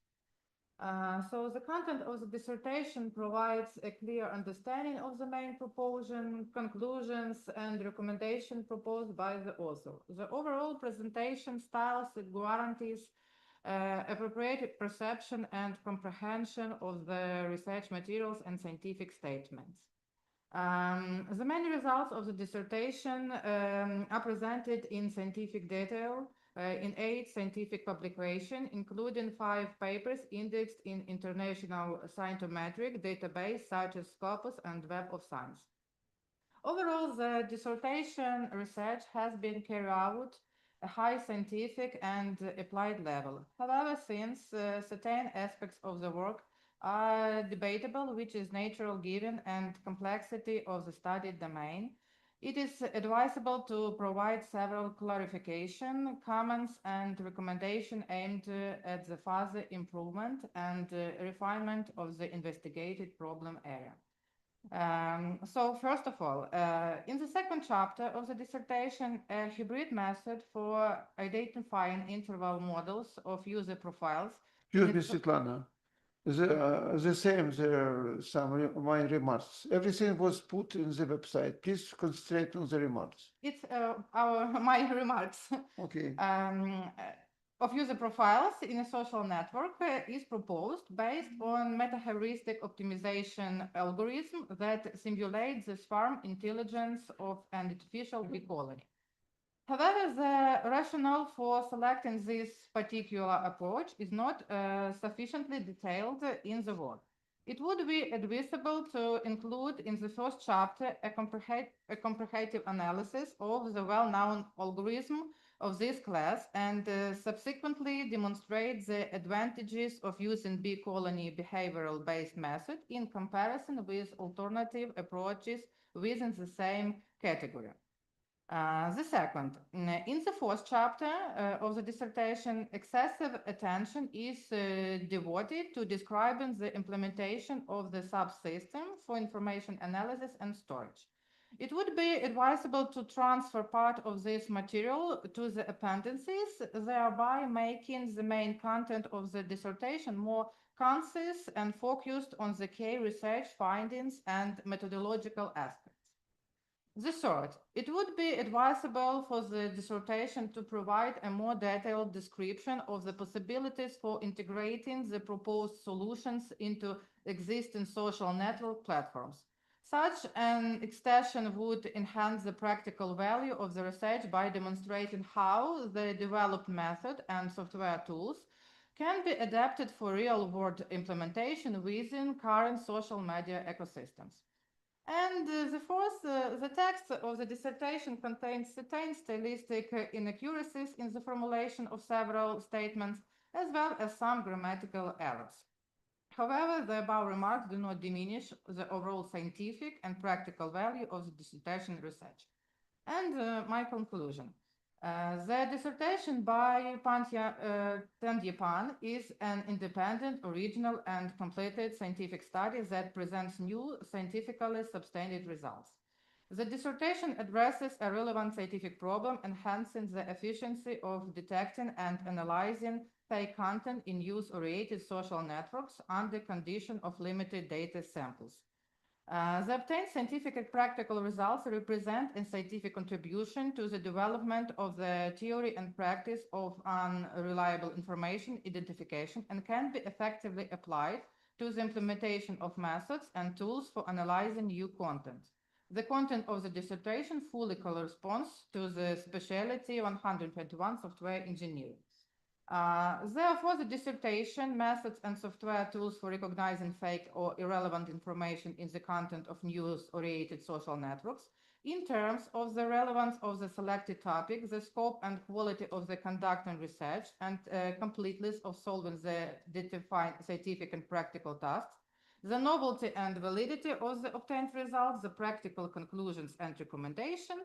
So the content of the dissertation provides a clear understanding of the main proposition, conclusions, and recommendation proposed by the author. The overall presentation style guarantees appropriate perception and comprehension of the research materials and scientific statements. The main results of the dissertation are presented in scientific detail in 8 scientific publications, including 5 papers indexed in international scientometric database such as Scopus and Web of Science. Overall, the dissertation research has been carried out at a high scientific and applied level. However, since certain aspects of the work are debatable, which is natural given and complexity of the studied domain, it is advisable to provide several clarification, comments, and recommendations aimed at the further improvement and refinement of the investigated problem area. So first of all, in the second chapter of the dissertation, a hybrid method for identifying interval models of user profiles. Excuse me, Svetlana. The same, there are some my remarks. Everything was put in the website. Please concentrate on the remarks. It's my remarks. Okay. Of user profiles in a social network is proposed based on meta-heuristic optimization algorithm that simulates the swarm intelligence of an artificial bee colony. However, the rationale for selecting this particular approach is not sufficiently detailed in the work. It would be advisable to include in the first chapter a comprehensive analysis of the well-known algorithm of this class and subsequently demonstrate the advantages of using bee colony behavioral-based method in comparison with alternative approaches within the same category. The second, in the fourth chapter of the dissertation, excessive attention is devoted to describing the implementation of the subsystem for information analysis and storage. It would be advisable to transfer part of this material to the appendices, thereby making the main content of the dissertation more concise and focused on the key research findings and methodological aspects. The third, it would be advisable for the dissertation to provide a more detailed description of the possibilities for integrating the proposed solutions into existing social network platforms. Such an extension would enhance the practical value of the research by demonstrating how the developed method and software tools can be adapted for real-world implementation within current social media ecosystems. And the fourth, the text of the dissertation contains certain stylistic inaccuracies in the formulation of several statements, as well as some grammatical errors. However, the above remarks do not diminish the overall scientific and practical value of the dissertation research. And my conclusion. The dissertation by Pань Tяньде is an independent, original, and completed scientific study that presents new, scientifically substantiated results. The dissertation addresses a relevant scientific problem, enhancing the efficiency of detecting and analyzing fake content in user-oriented social networks under condition of limited data samples. The obtained scientific and practical results represent a scientific contribution to the development of the theory and practice of unreliable information identification and can be effectively applied to the implementation of methods and tools for analyzing new content. The content of the dissertation fully corresponds to the specialty 121 software engineering. Therefore, the dissertation, methods and software tools for recognizing fake or irrelevant information in the content of news-oriented social networks, in terms of the relevance of the selected topic, the scope and quality of the conducting research, and completeness of solving the defined scientific and practical tasks, the novelty and validity of the obtained results, the practical conclusions and recommendation,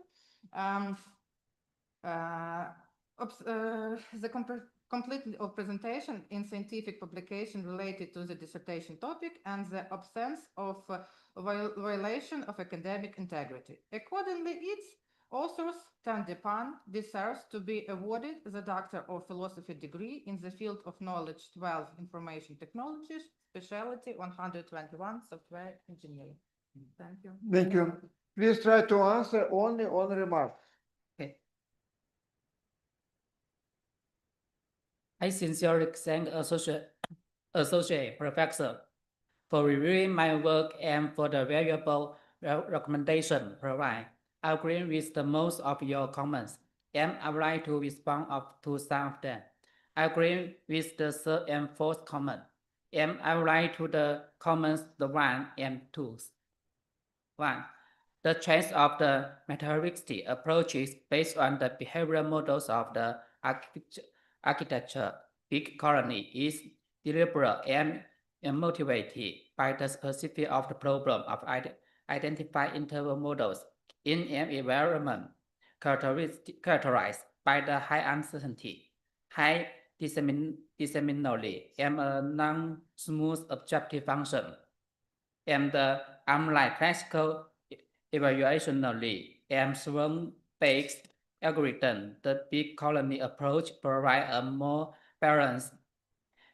the completeness of presentation in scientific publication related to the dissertation topic, and the absence of violation of academic integrity. Accordingly, its authors, Tяньде Пань, deserves to be awarded the Doctor of Philosophy degree in the field of knowledge 12 information technologies, specialty 121 software engineering. Thank you. Thank you. Please try to answer only on remarks. Okay. I sincerely thank Associate Professor for reviewing my work and for the valuable recommendation provided. I agree with the most of your comments, and I would like to respond to some of them. I agree with the third and fourth comment, and I would like to the comments the 1 and 2. 1. The choice of the materialistic approaches based on the behavioral models of the architecture big colony is deliberate and motivated by the specific of the problem of identify interval models in an environment characterized by the high uncertainty, high disseminability, and a non-smooth objective function. And unlike classical evaluationally and swarm-based algorithm, the big colony approach provides a more balanced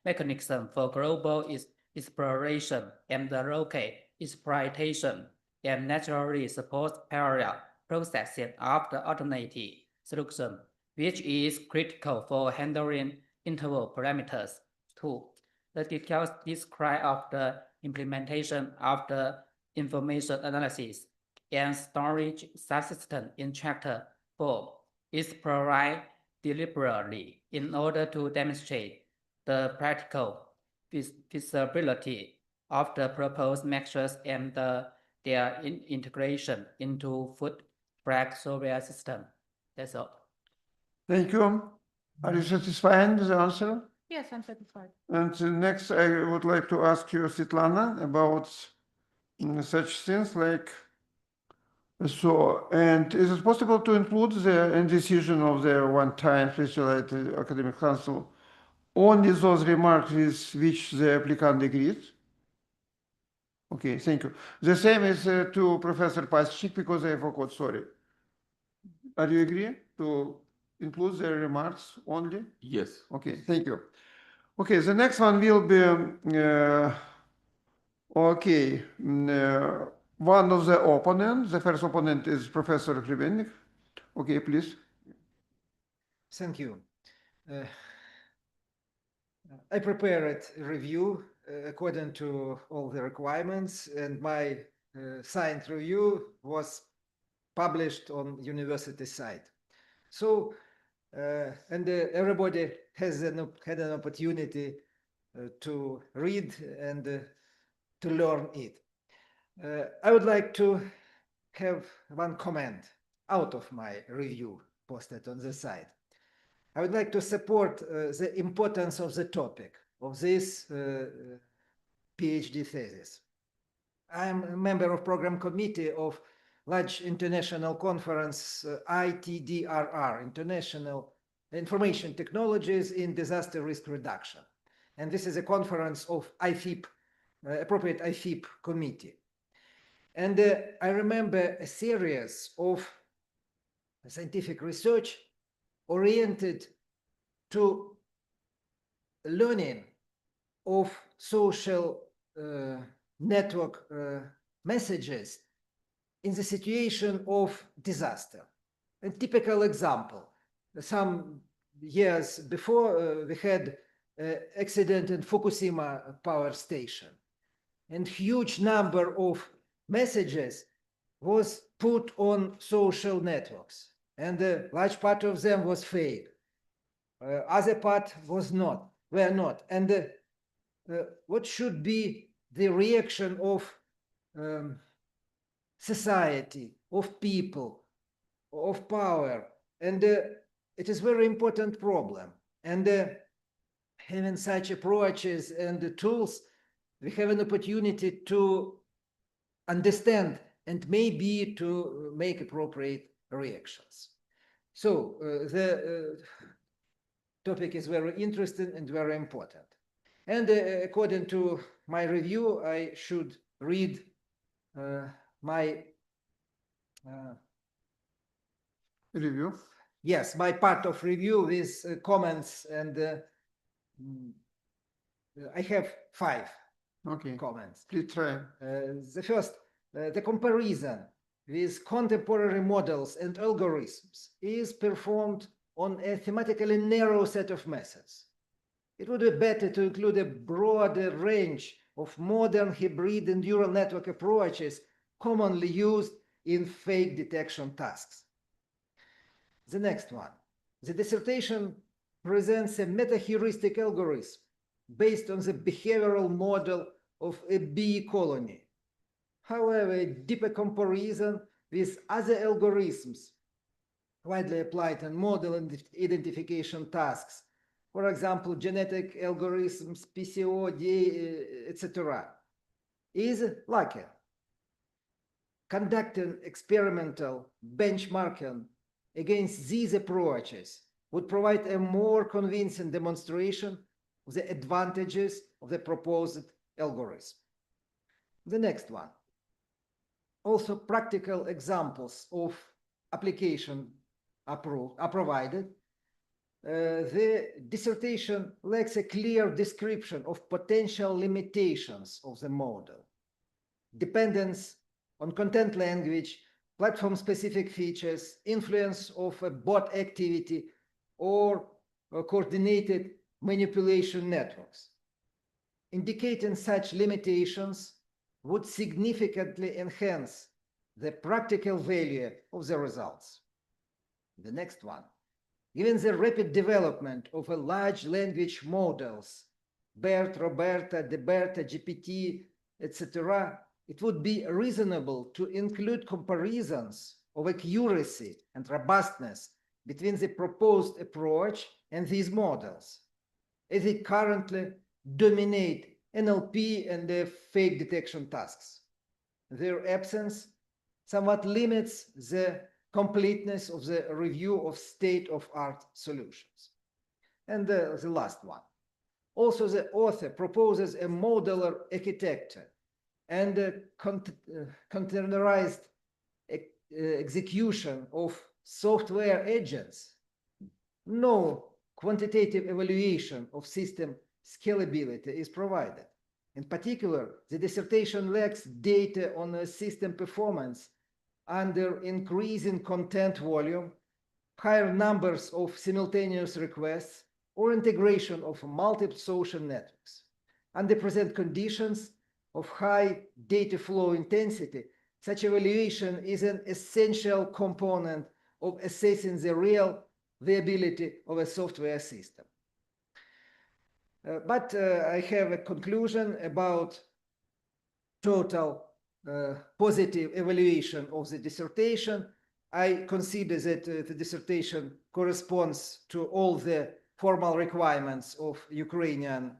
mechanism for global exploration and the local exploitation, and naturally supports parallel processing of the alternative solution, which is critical for handling interval parameters. 2. The details describe of the implementation of the information analysis and storage subsystem in Chapter 4 is provided deliberately in order to demonstrate the practical feasibility of the proposed measures and their integration into food track software system. That's all. Thank you. Are you satisfied with the answer? Yes, I'm satisfied. And next, I would like to ask you, Svetlana, about such things like, so, and is it possible to include the decision of the one-time specialized academic council only those remarks with which the applicant agreed? Okay, thank you. The same is to Professor Paschik, because I forgot, sorry. Are you agree to include the remarks only? Yes. Okay, thank you. Okay, the next one will be, one of the opponents. The first opponent is Professor Krivennik. Okay, please. Thank you. I prepared a review according to all the requirements, and my signed review was published on university site. So, and everybody has had an opportunity to read and to learn it. I would like to have one comment out of my review posted on the site. I would like to support the importance of the topic of this PhD thesis. I am a member of program committee of large international conference ITDRR, International Information Technologies in Disaster Risk Reduction. And this is a conference of IFIP, appropriate IFIP committee. And I remember a series of scientific research oriented to learning of social network messages in the situation of disaster. A typical example, some years before we had an accident in Fukushima power station, and huge number of messages was put on social networks, and a large part of them was fake. Other part were not. And what should be the reaction of society, of people, of power? And it is very important problem. And having such approaches and tools, we have an opportunity to understand and maybe to make appropriate reactions. So the topic is very interesting and very important. And according to my review, I should read my Review. yes, my part of review with comments, and I have 5 Okay. comments. Please try. The first, the comparison with contemporary models and algorithms is performed on a thematically narrow set of methods. It would be better to include a broader range of modern hybrid and neural network approaches commonly used in fake detection tasks. The next one, the dissertation presents a meta-heuristic algorithm based on the behavioral model of a bee colony. However, a deeper comparison with other algorithms widely applied in model identification tasks, for example, genetic algorithms, PCO, etc., is lacking. Conducting experimental benchmarking against these approaches would provide a more convincing demonstration of the advantages of the proposed algorithm. The next one. Also, practical examples of application are provided. The dissertation lacks a clear description of potential limitations of the model. Dependence on content language, platform-specific features, influence of a bot activity, or coordinated manipulation networks. Indicating such limitations would significantly enhance the practical value of the results. The next one. Given the rapid development of a large language models, BERT, Roberta, DeBerta, GPT, etc., it would be reasonable to include comparisons of accuracy and robustness between the proposed approach and these models, as they currently dominate NLP and the fake detection tasks. Their absence somewhat limits the completeness of the review of state-of-art solutions. And the last one. Also, the author proposes a modular architecture and a containerized execution of software agents. No quantitative evaluation of system scalability is provided. In particular, the dissertation lacks data on system performance under increasing content volume, higher numbers of simultaneous requests, or integration of multiple social networks. Under present conditions of high data flow intensity, such evaluation is an essential component of assessing the real viability of a software system. But I have a conclusion about total positive evaluation of the dissertation. I consider that the dissertation corresponds to all the formal requirements of Ukrainian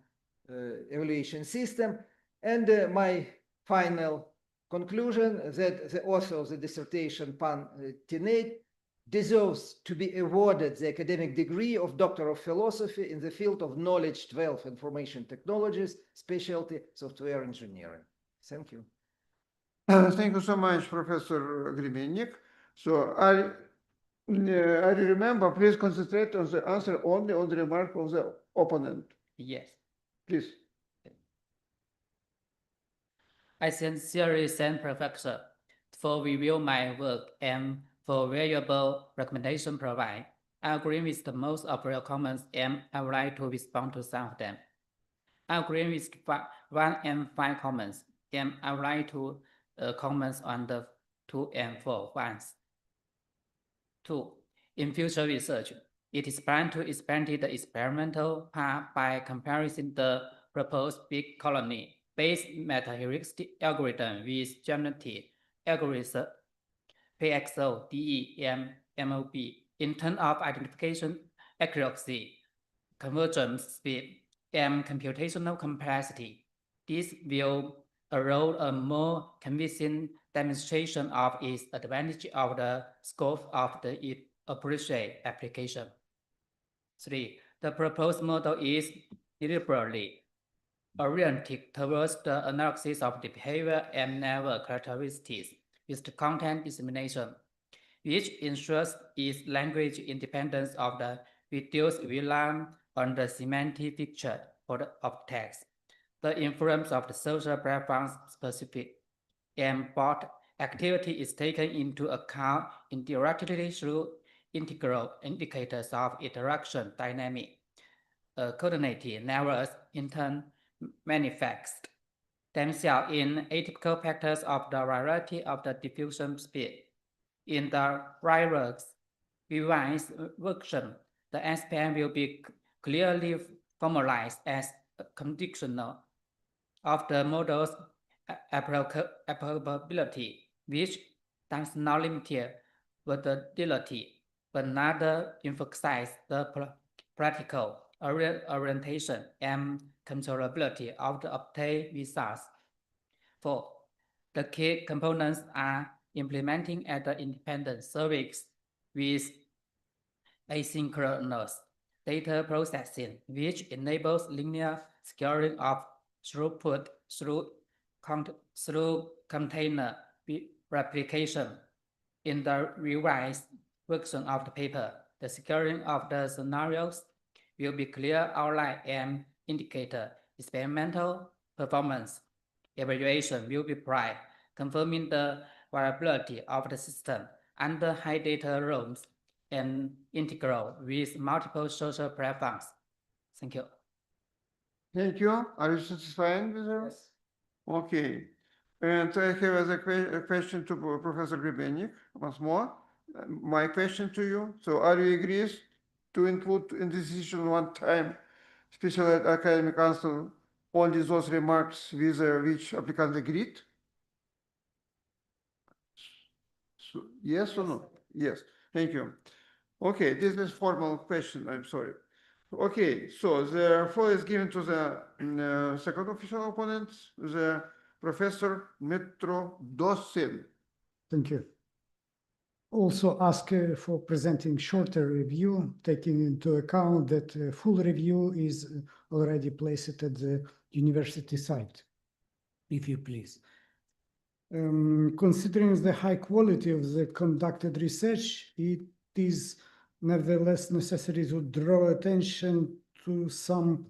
evaluation system. And my final conclusion that the author of the dissertation, Pань Tяньде, deserves to be awarded the academic degree of Doctor of Philosophy in the field of Knowledge 12 Information Technologies, specialty Software Engineering. Thank you. Thank you so much, Professor Grimennik. So I remember, please concentrate on the answer only on the remark of the opponent. Yes. Please. I sincerely thank Professor for review my work and for valuable recommendation provided. I agree with the most of your comments and I would like to respond to some of them. I agree with 1 and 5 comments and I would like to comment on the 2 and 4 ones. 2. In future research, it is planned to expand the experimental part by comparing the proposed big colony-based meta-heuristic algorithm with generative algorithm PXO, DE, and MOB in terms of identification accuracy, convergence speed, and computational complexity. This will allow a more convincing demonstration of its advantage of the scope of the appreciate application. 3. The proposed model is deliberately oriented towards the analysis of the behavior and network characteristics with the content dissemination, which ensures its language independence of the reduced reliance on the semantic feature of text. The influence of the social platform's specific and both activity is taken into account indirectly through integral indicators of interaction dynamic, coordinated networks in turn manifest themselves in atypical factors of the variety of the diffusion speed. In the revised version, the SPM will be clearly formalized as conditional of the model's applicability, which does not limit validity, but rather emphasize the practical orientation and controllability of the obtained results. 4. The key components are implementing at the independent service with asynchronous data processing, which enables linear scaling of throughput through container replication. In the revised version of the paper, the scaling of the scenarios will be clear outline and indicator experimental performance. Evaluation will be applied, confirming the viability of the system under high data rooms and integral with multiple social platforms. Thank you. Thank you. Are you satisfied with her? Yes. Okay. And I have a question to Professor Grebenik once more. My question to you. So are you agrees to include in the decision one time special academic answer only those remarks with which applicant agreed? So, yes or no? Yes. Thank you. Okay, this is formal question. I'm sorry. Okay, so the floor is given to the second official opponent, the Professor Metro Dosin. Thank you. Also ask for presenting shorter review, taking into account that full review is already placed at the university site, if you please. Considering the high quality of the conducted research, it is nevertheless necessary to draw attention to some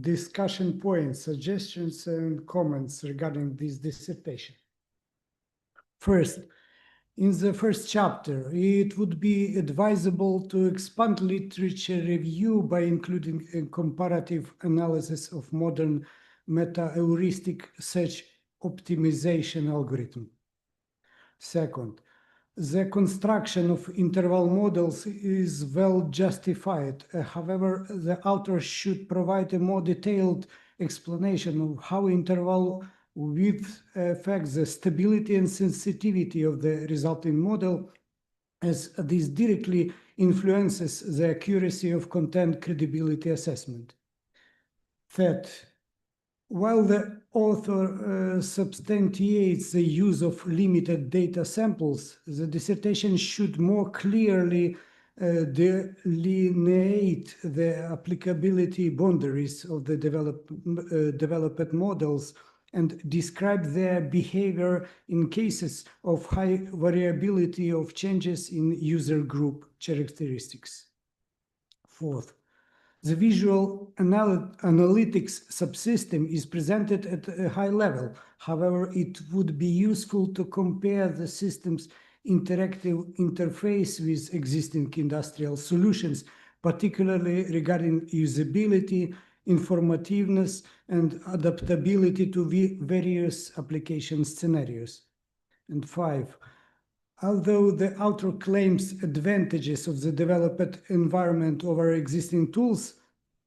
discussion points, suggestions, and comments regarding this dissertation. First, in the first chapter, it would be advisable to expand literature review by including a comparative analysis of modern meta-heuristic search optimization algorithm. Second, the construction of interval models is well justified. However, the author should provide a more detailed explanation of how interval width affects the stability and sensitivity of the resulting model, as this directly influences the accuracy of content credibility assessment. Third, while the author substantiates the use of limited data samples, the dissertation should more clearly delineate the applicability boundaries of the developed models and describe their behavior in cases of high variability of changes in user group characteristics. Fourth, The visual analytics subsystem is presented at a high level. However, it would be useful to compare the system's interactive interface with existing industrial solutions, particularly regarding usability, informativeness, and adaptability to various application scenarios. And 5. Although the author claims advantages of the developed environment over existing tools,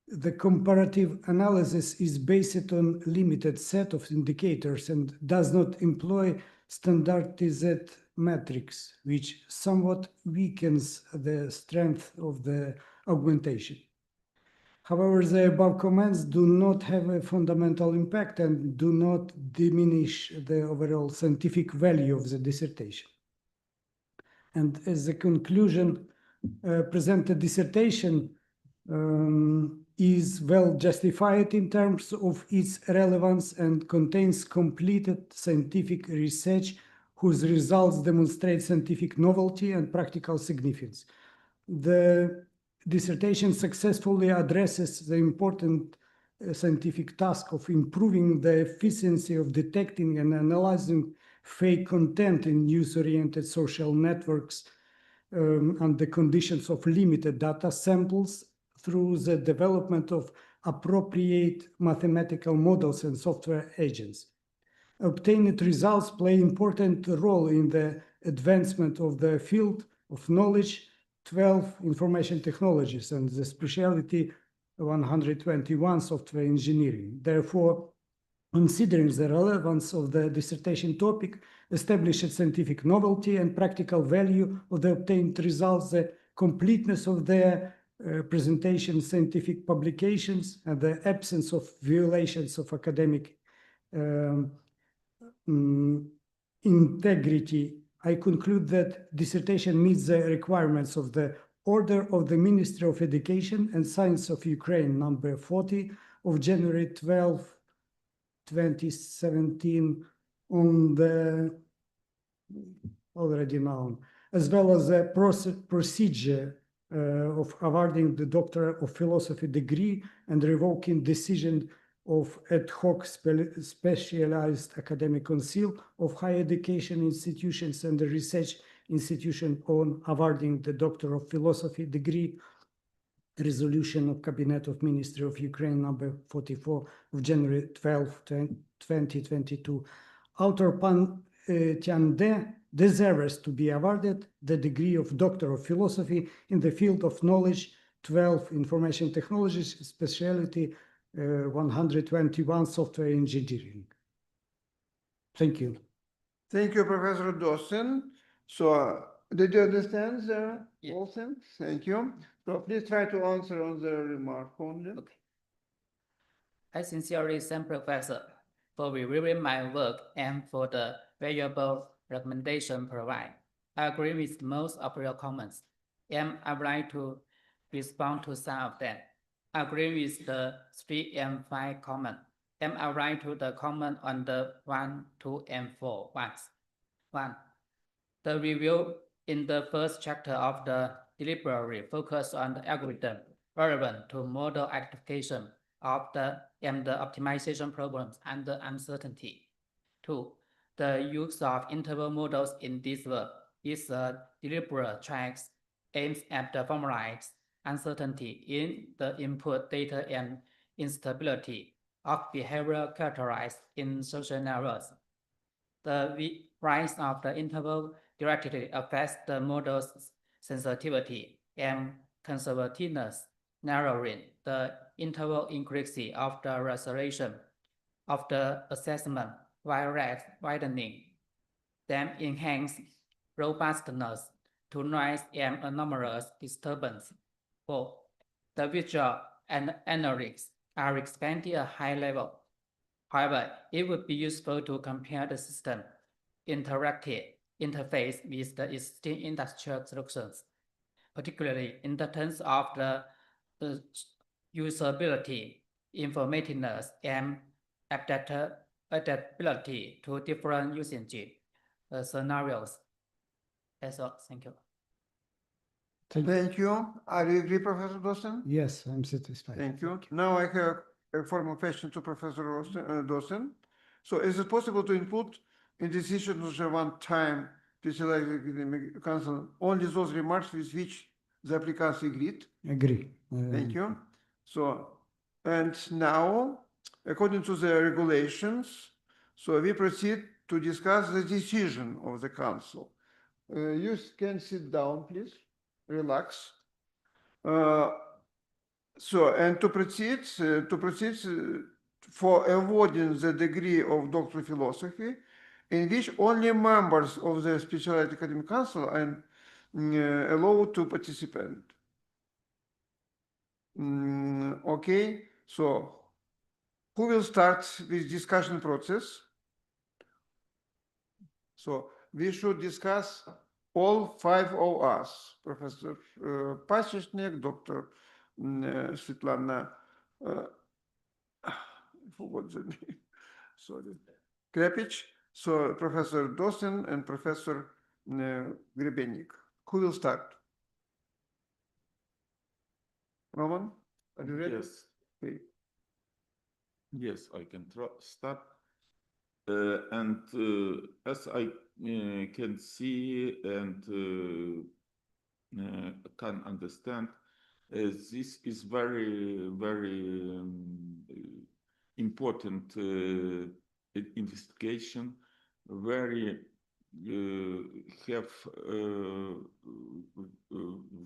the comparative analysis is based on a limited set of indicators and does not employ standardized metrics, which somewhat weakens the strength of the augmentation. However, the above comments do not have a fundamental impact and do not diminish the overall scientific value of the dissertation. And as a conclusion, presented dissertation is well justified in terms of its relevance and contains completed scientific research whose results demonstrate scientific novelty and practical significance. The dissertation successfully addresses the important scientific task of improving the efficiency of detecting and analyzing fake content in user-oriented social networks under conditions of limited data samples through the development of appropriate mathematical models and software agents. Obtained results play an important role in the advancement of the field of knowledge, 12 information technologies, and the specialty 121 software engineering. Therefore, considering the relevance of the dissertation topic, established scientific novelty and practical value of the obtained results, the completeness of their presentation, scientific publications, and the absence of violations of academic integrity, I conclude that dissertation meets the requirements of the Order of the Ministry of Education and Science of Ukraine, number 40 of January 12, 2017, on the already known, as well as the procedure of awarding the Doctor of Philosophy degree and revoking decision of ad hoc specialized academic council of higher education institutions and the research institution on awarding the Doctor of Philosophy degree, resolution of Cabinet of Ministry of Ukraine number 44 of January 12, 2022. Author Pань Tяньде deserves to be awarded the degree of Doctor of Philosophy in the field of knowledge, 12 information technologies, specialty 121 software engineering. Thank you. Thank you, Professor Dawson. So, did you understand the Yeah. whole thing? Thank you. So please try to answer on the remark only. Okay. I sincerely thank Professor for reviewing my work and for the valuable recommendation provided. I agree with most of your comments, and I would like to respond to some of them. I agree with the 3 and 5 comment, and I would like to the comment on the 1, 2, and 4 ones. 1. The review in the first chapter of the deliberary focus on the algorithm relevant to model identification of the optimization problems under uncertainty. 2. The use of interval models in this work is a deliberate track aims at the formalized uncertainty in the input data and instability of behavior characterized in social networks. The rise of the interval directly affects the model's sensitivity and conservativeness, narrowing the interval accuracy of the resolution of the assessment while widening them enhance robustness to noise and anomalous disturbance. 4. The visual and analytics are expanded at a high level. However, it would be useful to compare the system interactive interface with the existing industrial solutions, particularly in the terms of the usability, informativeness, and adaptability to different usage scenarios. That's all. Thank you. Thank you. Are you agree, Professor Dawson? Yes, I'm satisfied. Thank you. Now I have a formal question to Professor Dawson. So is it possible to input in decisions of one time to select the academic council only those remarks with which the applicants agreed? Agree. Thank you. So, and now, according to the regulations, so we proceed to discuss the decision of the council. You can sit down, please. Relax. So, and to proceed for awarding the degree of Doctor of Philosophy, in which only members of the Specialized Academic Council are allowed to participate. Okay, so who will start with discussion process? So we should discuss all five of us, Professor Pasechnik, Dr. Svetlana, I forgot the name, sorry, Krepich, so Professor Dawson and Professor Grebenik. Who will start? Roman, are you ready? Yes. Okay. Yes, I can start. As I can see and can understand, this is very, very important investigation, very have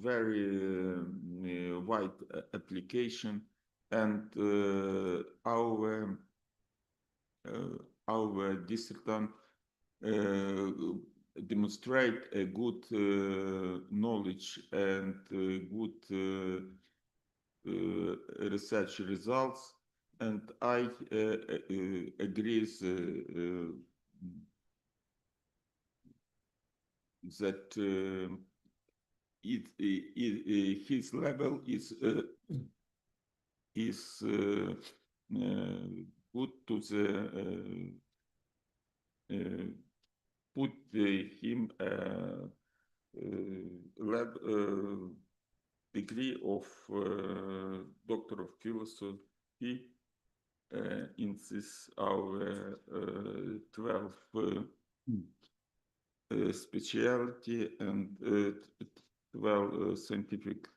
very wide application, and our dissertant demonstrate a good knowledge and good research results, and I agree that his level is good to the put him degree of Doctor of Philosophy in this our 12 specialty and 12 scientific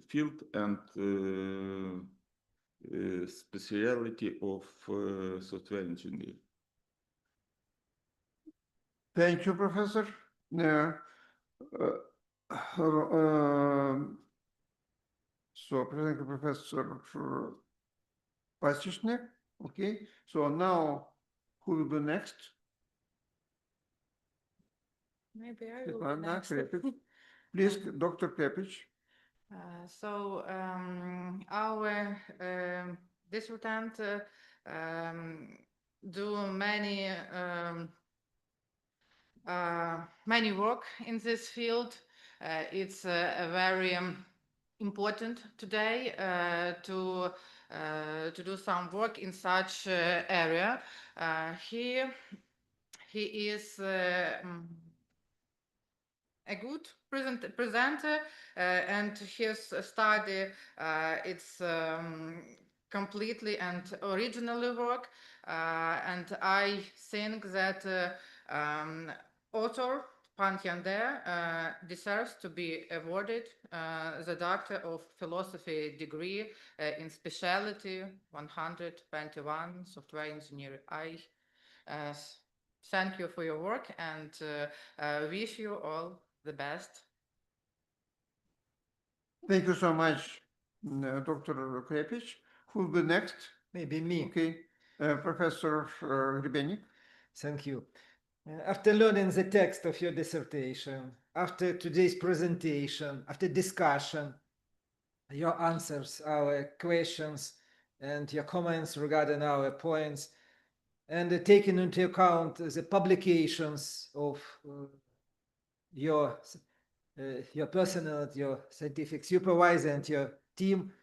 field and specialty of software engineer. Thank you, Professor. So, thank you, Professor Pasechnik. Okay, so now who will be next? Maybe I will be Svetlana next. Krepich. Please, Dr. Krepich. So our dissertant do many work in this field. It's a very important today to do some work in such area. He is a good presenter, and his study it's completely and originally work, and I think that author Pань Tяньде deserves to be awarded the Doctor of Philosophy degree in specialty 121 software engineering. I thank you for your work and wish you all the best. Thank you so much, Dr. Krepich. Who will be next? Maybe me. Okay, Professor Grebenik. Thank you. After learning the text of your dissertation, after today's presentation, after discussion, your answers, our questions, and your comments regarding our points, and taking into account the publications of your personnel, your scientific supervisor, and your team,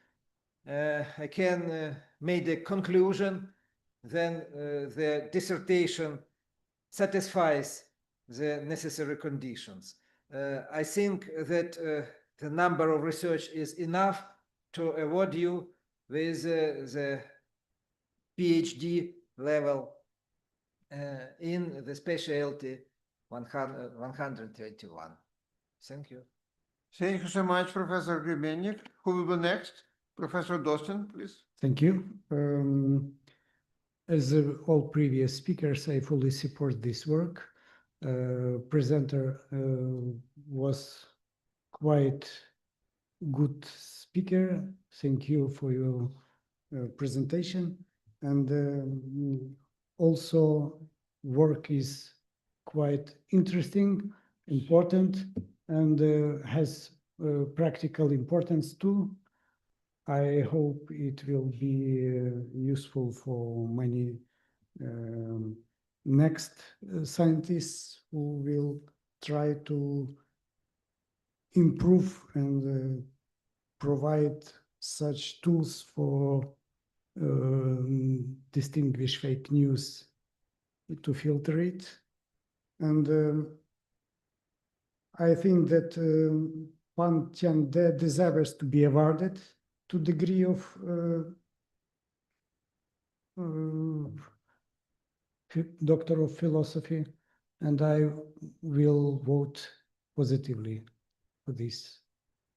I can make the conclusion then the dissertation satisfies the necessary conditions. I think that the number of research is enough to award you with the PhD level in the specialty 121. Thank you. Thank you so much, Professor Grebennik. Who will be next? Professor Dostin, please. Thank you. As all previous speakers, I fully support this work. Presenter was quite good speaker. Thank you for your presentation. And also work is quite interesting, important, and has practical importance too. I hope it will be useful for many next scientists who will try to improve and provide such tools for distinguish fake news, to filter it. And I think that Pань Тяньде deserves to be awarded to degree of Doctor of Philosophy, and I will vote positively for this.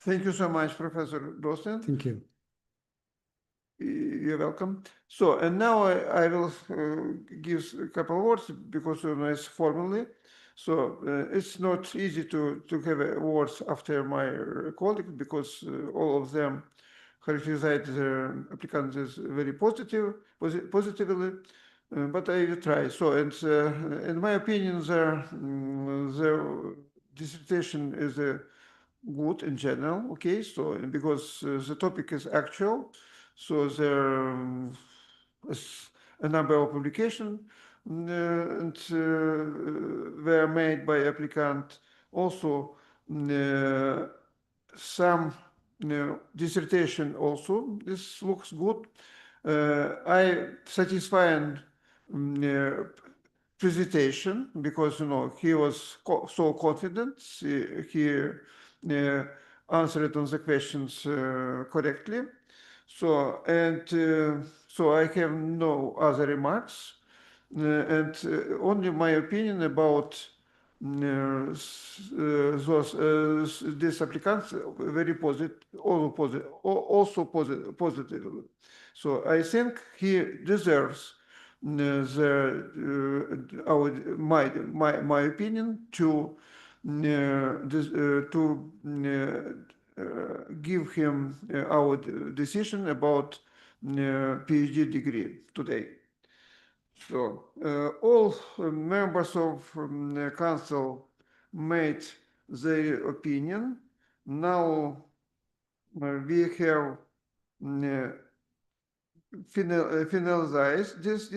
Thank you so much, Professor Dostin. Thank you. You're welcome. So, and now I will give a couple of words because it's formally. So it's not easy to have words after my colleague because all of them characterize the applicants as very positively, but I will try. So, and in my opinion, the dissertation is good in general. Okay, so because the topic is actual. So there is a number of publications and were made by applicant. Also, some dissertation also. This looks good. I satisfied presentation because he was so confident. He answered on the questions correctly. So, and so I have no other remarks, and only my opinion about these applicants very positive, also positive. So I think he deserves my opinion to give him our decision about PhD degree today. So all members of council made their opinion. Now we have finalized this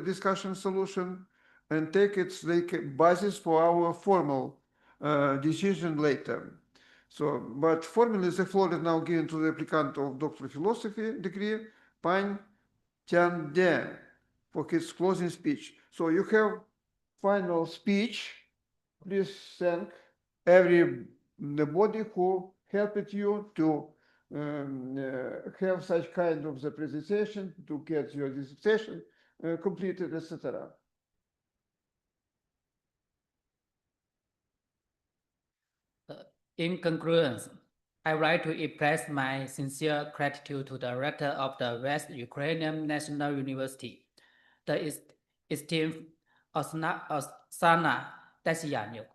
discussion solution and take it like basis for our formal decision later. So, but formally the floor is now given to the applicant of Doctor of Philosophy degree, Pань Тяньде, for his closing speech. So you have final speech. Please thank everybody who helped you to have such kind of the presentation, to get your dissertation completed, etc. In conclusion, I would like to express my sincere gratitude to the rector of the West Ukrainian National University, the esteemed Oksana Tasyanuk,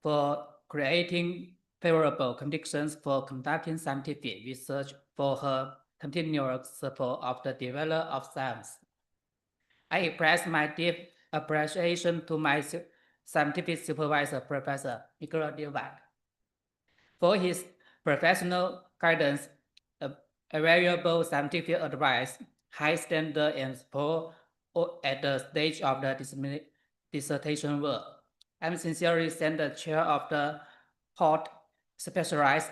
for creating favorable conditions for conducting scientific research, for her continuous support of the development of science. I express my deep appreciation to my scientific supervisor, Professor Mikhail Divak, for his professional guidance, available scientific advice, high standard and support at the stage of the dissertation work. I sincerely thank the chair of the Hot Specialized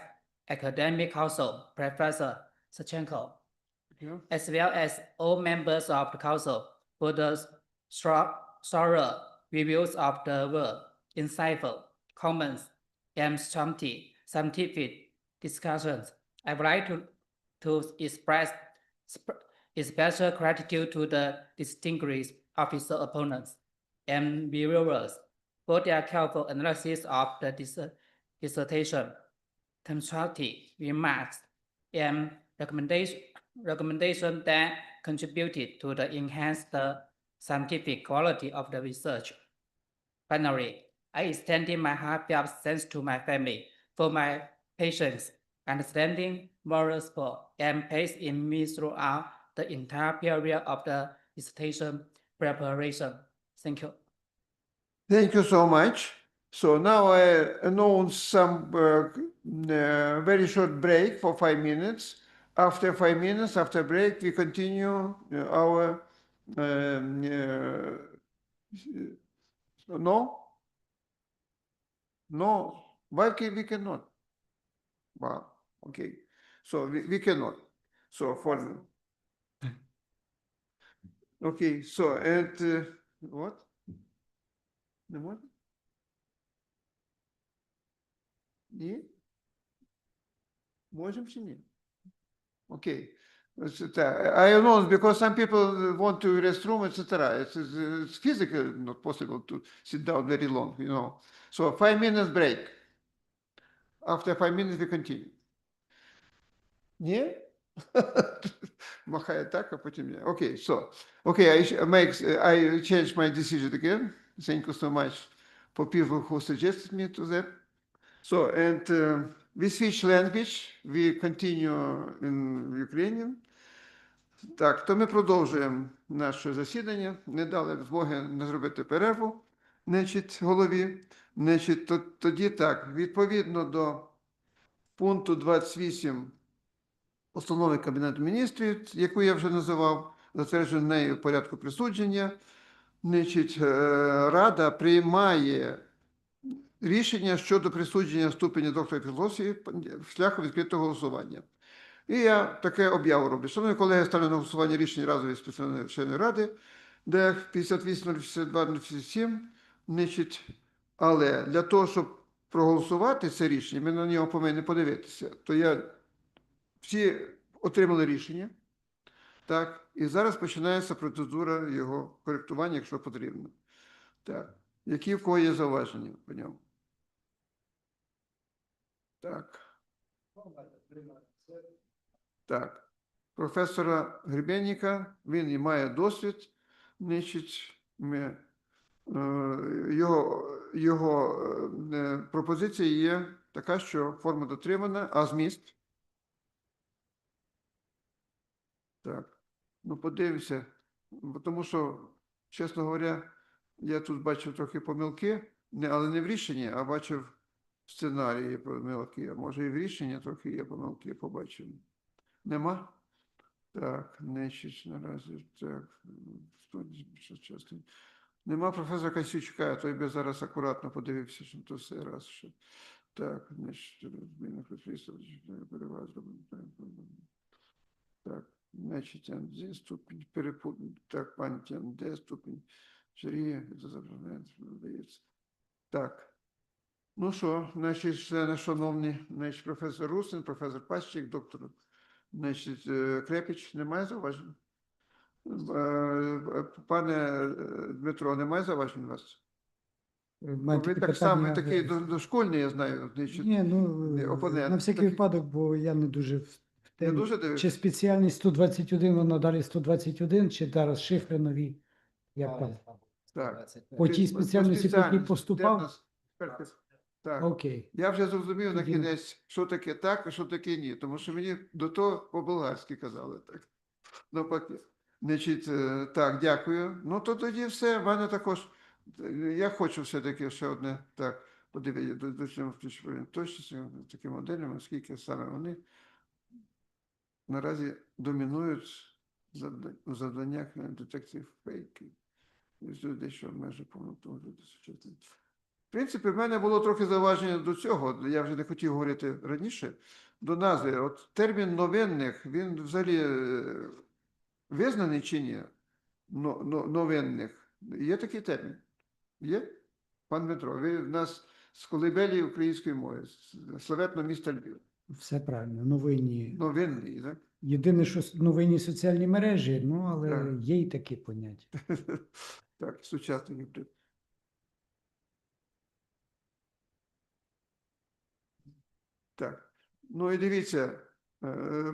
Academic Council, Professor Sachenko, as well as all members of the council for the thorough reviews of the work. insightful comments and scientific discussions. I would like to express special gratitude to the distinguished officer opponents and viewers for their careful analysis of the dissertation, constructive remarks, and recommendation that contributed to the enhanced scientific quality of the research. Finally, I extended my heartfelt thanks to my family for my patience, understanding, moral support, and faith in me throughout the entire period of the dissertation preparation. Thank you. Thank you so much. So now I announce some very short break for 5 minutes. After 5 minutes, after break, we continue our no? No, why we cannot? Wow, okay. So we cannot. So for okay, so and what? The what? Ні? Можемо чи ні? Okay. I announce because some people want to restroom, etc. It's physically not possible to sit down very long, you know. So 5 minutes break. After 5 minutes we continue. Ні? Махає так, а потім ні. Okay, so. Okay, I changed my decision again. Thank you so much for people who suggested me to that. So, and we switch language, we continue in Ukrainian. Так, то ми продовжуємо наше засідання. Не дали змоги не зробити перерву, значить, голові. Значить, тоді так, відповідно до пункту 28 постанови Кабінету Міністрів, яку я вже називав, затверджено нею порядку присудження, значить, Рада приймає рішення щодо присудження ступеня доктора філософії шляхом відкритого голосування. І я таке об'яву роблю. Шановні колеги, ставлю на голосування рішення разової спеціальної вченої ради, де 58.062.07, значить, але для того, щоб проголосувати це рішення, ми на нього повинні подивитися, то всі отримали рішення, так, і зараз починається процедура його коректування, якщо потрібно. Так, які в кого є зауваження по ньому? Так. Так. Професора Гребенника, він і має досвід, значить, його пропозиція є така, що форма дотримана, а зміст? Так. Ну, подивимося, тому що, чесно говоря, я тут бачив трохи помилки, але не в рішенні, а бачив в сценарії помилки. А може і в рішенні трохи є помилки, побачив. Нема? Так, значить, наразі, так. Нема професора Касючка, той би зараз акуратно подивився, що то все раз ще. Так, значить, так, значить, Тяньде, ступінь, так, Пань Тяньде, ступінь, журі, це задається. Так. Ну що, значить, шановні, значить, професор Русин, професор Пащик, доктор, значить, Крепіч, немає зауважень? Пане Дмитро, немає зауважень у вас? Ви так само такий дошкольний, я знаю, значить, Ні, ну, опонент. на всякий випадок, бо я не дуже в Не темі. дуже дивишся? Чи спеціальність 121, воно далі 121, чи зараз шифри нові? Як там? Так. По тій спеціальності, по якій поступав? Так. Окей. Я вже зрозумів на Тоді- кінець, що таке так, а що таке ні. Тому що мені до того по-болгарськи казали так. Навпаки. Значить, так, дякую. Ну, то тоді все. В мене також, я хочу все-таки ще одне, так, подивитися, до чого включити точність такими моделями, оскільки саме вони наразі домінують у завданнях детектив фейків. Дещо майже повноту. В принципі, в мене було трохи зауваження до цього, я вже не хотів говорити раніше, до назви. От термін новинних, він взагалі визнаний чи ні? Новинних. Є такий термін? Є? Пан Дмитро, ви в нас з колибелі української мови, з славетного міста Львів. Все правильно, новинні. Новинний, так? Єдине, що новинні соціальні мережі, ну, але Так. є й такі поняття. Так, сучасний гібрид. Так, ну і дивіться,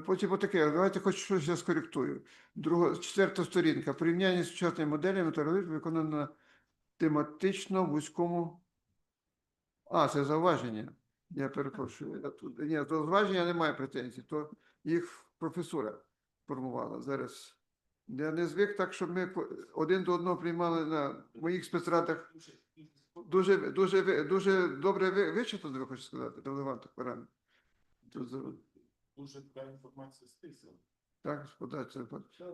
потім отаке, давайте хоч щось я скоректую. Четверта сторінка. Порівняння з сучасними моделями методології виконано на тематично вузькому. Це зауваження. Я перепрошую. Ні, до зауваження немає претензій, то їх професура формувала. Зараз я не звик так, щоб ми один до одного приймали на моїх спецрадах. Дуже добре вичитано, ви хочете сказати, релевантних параметрів. Дуже така інформація стисла. Так, подача. Це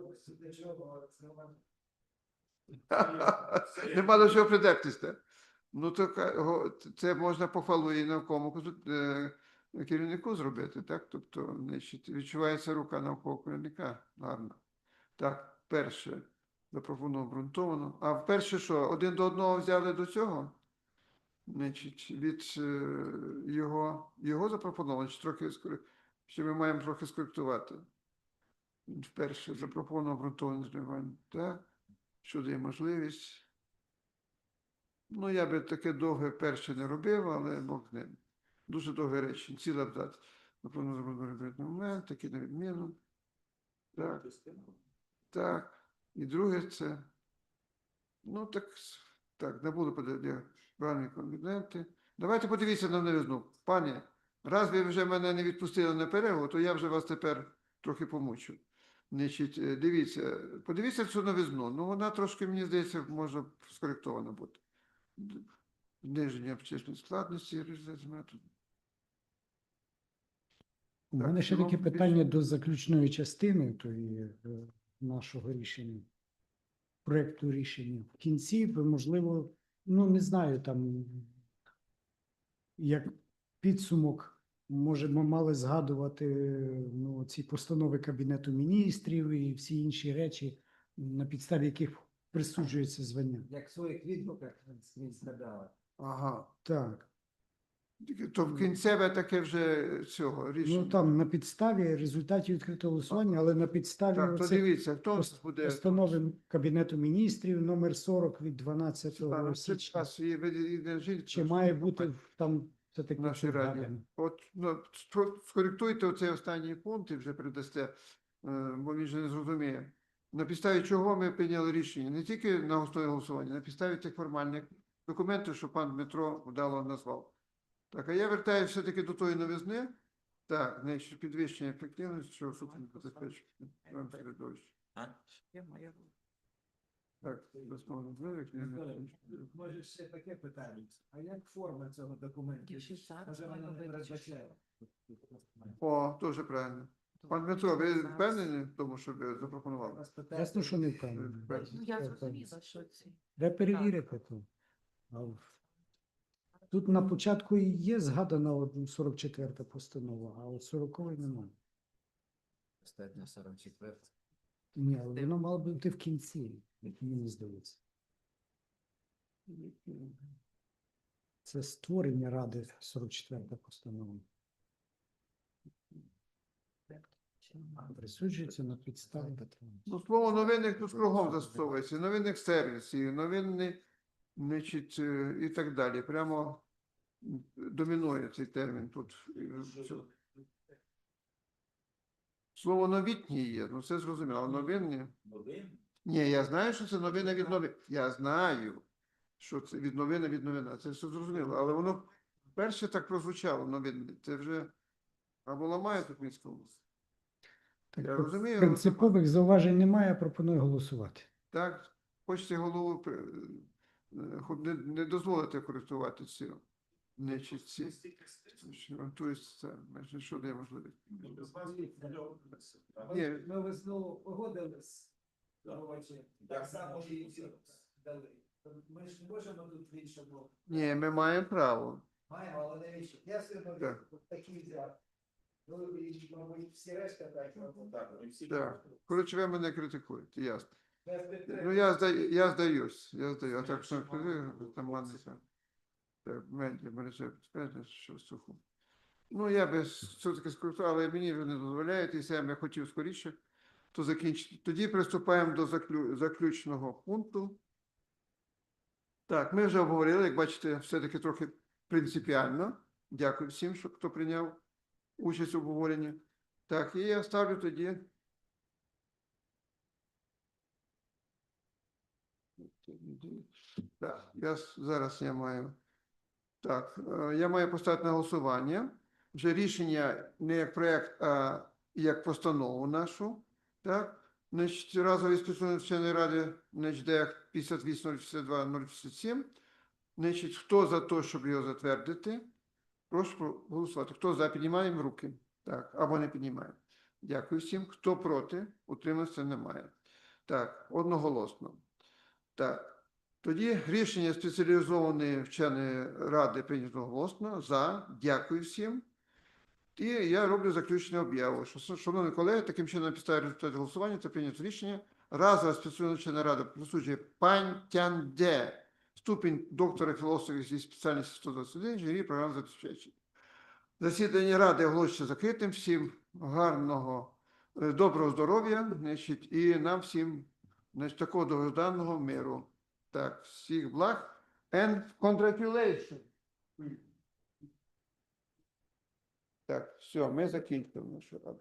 Нема до чого придертися. Ну, то це можна похвалу і науковому керівнику зробити, так? Тобто, значить, відчувається рука наукового керівника. Гарно. Так, перше, запропоновано обґрунтовано. А вперше що, один до одного взяли до цього? Значить, від його запропоновано, чи ми маємо трохи скоректувати? Вперше запропоновано обґрунтоване зривання. Так, що дає можливість. Ну, я би таке довге перше не робив, але Бог з ним. Дуже довге речення, цілий абзац. Запропоновано момент, такий на відміну. Так. Так. І друге це. Ну, так, набули правильні компоненти. Давайте подивіться на новизну. Пані, раз ви вже мене не відпустили на перерву, то я вже вас тепер трохи помучу. Значить, дивіться, подивіться цю новизну. Ну, вона трошки, мені здається, може скоректована бути. Зниження обчисленої складності, реалізації методу. У мене ще таке питання до заключної частини нашого рішення, проєкту рішення. В кінці, можливо, ну, не знаю, там, як підсумок, може, ми мали згадувати ну, ці постанови Кабінету міністрів і всі інші речі, на підставі яких присуджується звання. Як в своїх відгуках він згадала. Ага. Так. То в кінцеве таке вже цього рішення. Ну, там на підставі результатів відкритого голосування, але на підставі Так, то оцих дивіться, хто буде... постанови Кабінету міністрів номер 40 від 12 Це січня. час, і ви жінка, Чи має бути там все-таки в нашій раді? згадано? От, ну, скоректуйте оцей останній пункт і вже придасте, бо він же не зрозуміє. На підставі чого ми прийняли рішення? Не тільки на основі голосування, на підставі тих формальних документів, що пан Дмитро вдало назвав. Так, а я вертаюся все-таки до тої новизни. Так, значить, підвищення ефективності, що супер забезпечує середовище. Так, безумовно, Може ще таке питання. А як форма цього документу? Може вона не передбачає? О, дуже правильно. Пан Дмитро, ви впевнені в тому, що ви запропонували? Ясно, що не впевнений. Впевнені. Я зрозуміла, що ці. Де перевірити то? Тут на початку і є згадана 44-та постанова, а от 40-ї немає. Остання 44. Ні, але воно мало бути в кінці, як мені здається. Це створення ради 44-та постанова. Присуджується на підставі. Ну, слово новинних тут кругом застосовується, новинних сервісів, новинний, значить, і так далі. Прямо домінує цей термін тут. Слово новітній є, ну це зрозуміло, а новинні? Ні, я знаю, що це новина від новин. Я знаю, що це від новини від новина, це все зрозуміло, але воно перше так прозвучало, новинне. Це вже або ламає тут міську. Я розумію. Принципових зауважень немає, я пропоную голосувати. Так, хочете голову не дозволити користуватися нечисті. Тобто, що дає можливість? Ні. Ми знову погодились. Так само і дали. Ми ж не можемо тут в іншому. Ні, ми маємо право. Маємо, але навіщо? Я все такі взяв. Ну, і, мабуть, всі решта так. Так. Коротше, ви мене критикуєте, ясно. Ну, я здаюсь. А так, що там ладно. що сухо. Ну, я би все-таки скоротав, але мені вже не дозволяють, і я хотів скоріше, то закінчити. Тоді приступаємо до заключного пункту. Так, ми вже обговорили, як бачите, все-таки трохи принципіально. Дякую всім, хто прийняв участь у обговоренні. Так, і я ставлю тоді. Так, зараз я маю. Так, я маю поставити на голосування. Вже рішення не як проєкт, а як постанову нашу. Так, значить, разовий спеціалізований вченої ради, значить, ДЕХ 58-062-057. Значить, хто за те, щоб його затвердити? Прошу проголосувати. Хто за, піднімаємо руки. Так, або не піднімаємо. Дякую всім. Хто проти? Утримався, немає. Так, одноголосно. Так. Тоді рішення спеціалізованої вченої ради прийнято голосно. За. Дякую всім. І я роблю заключну об'яву. Шановні колеги, таким чином, на підставі результатів голосування це прийнято рішення. Разова спеціалізована вчена рада присуджує Пань Тяньде ступінь доктора філософії зі спеціальності 121, інженерії програмного забезпечення. Засідання ради оголошується закритим. Всім гарного, доброго здоров'я, значить, і нам всім, значить, такого довгожданого миру. Так, всіх благ and congratulations. Так, все, ми закінчили нашу раду.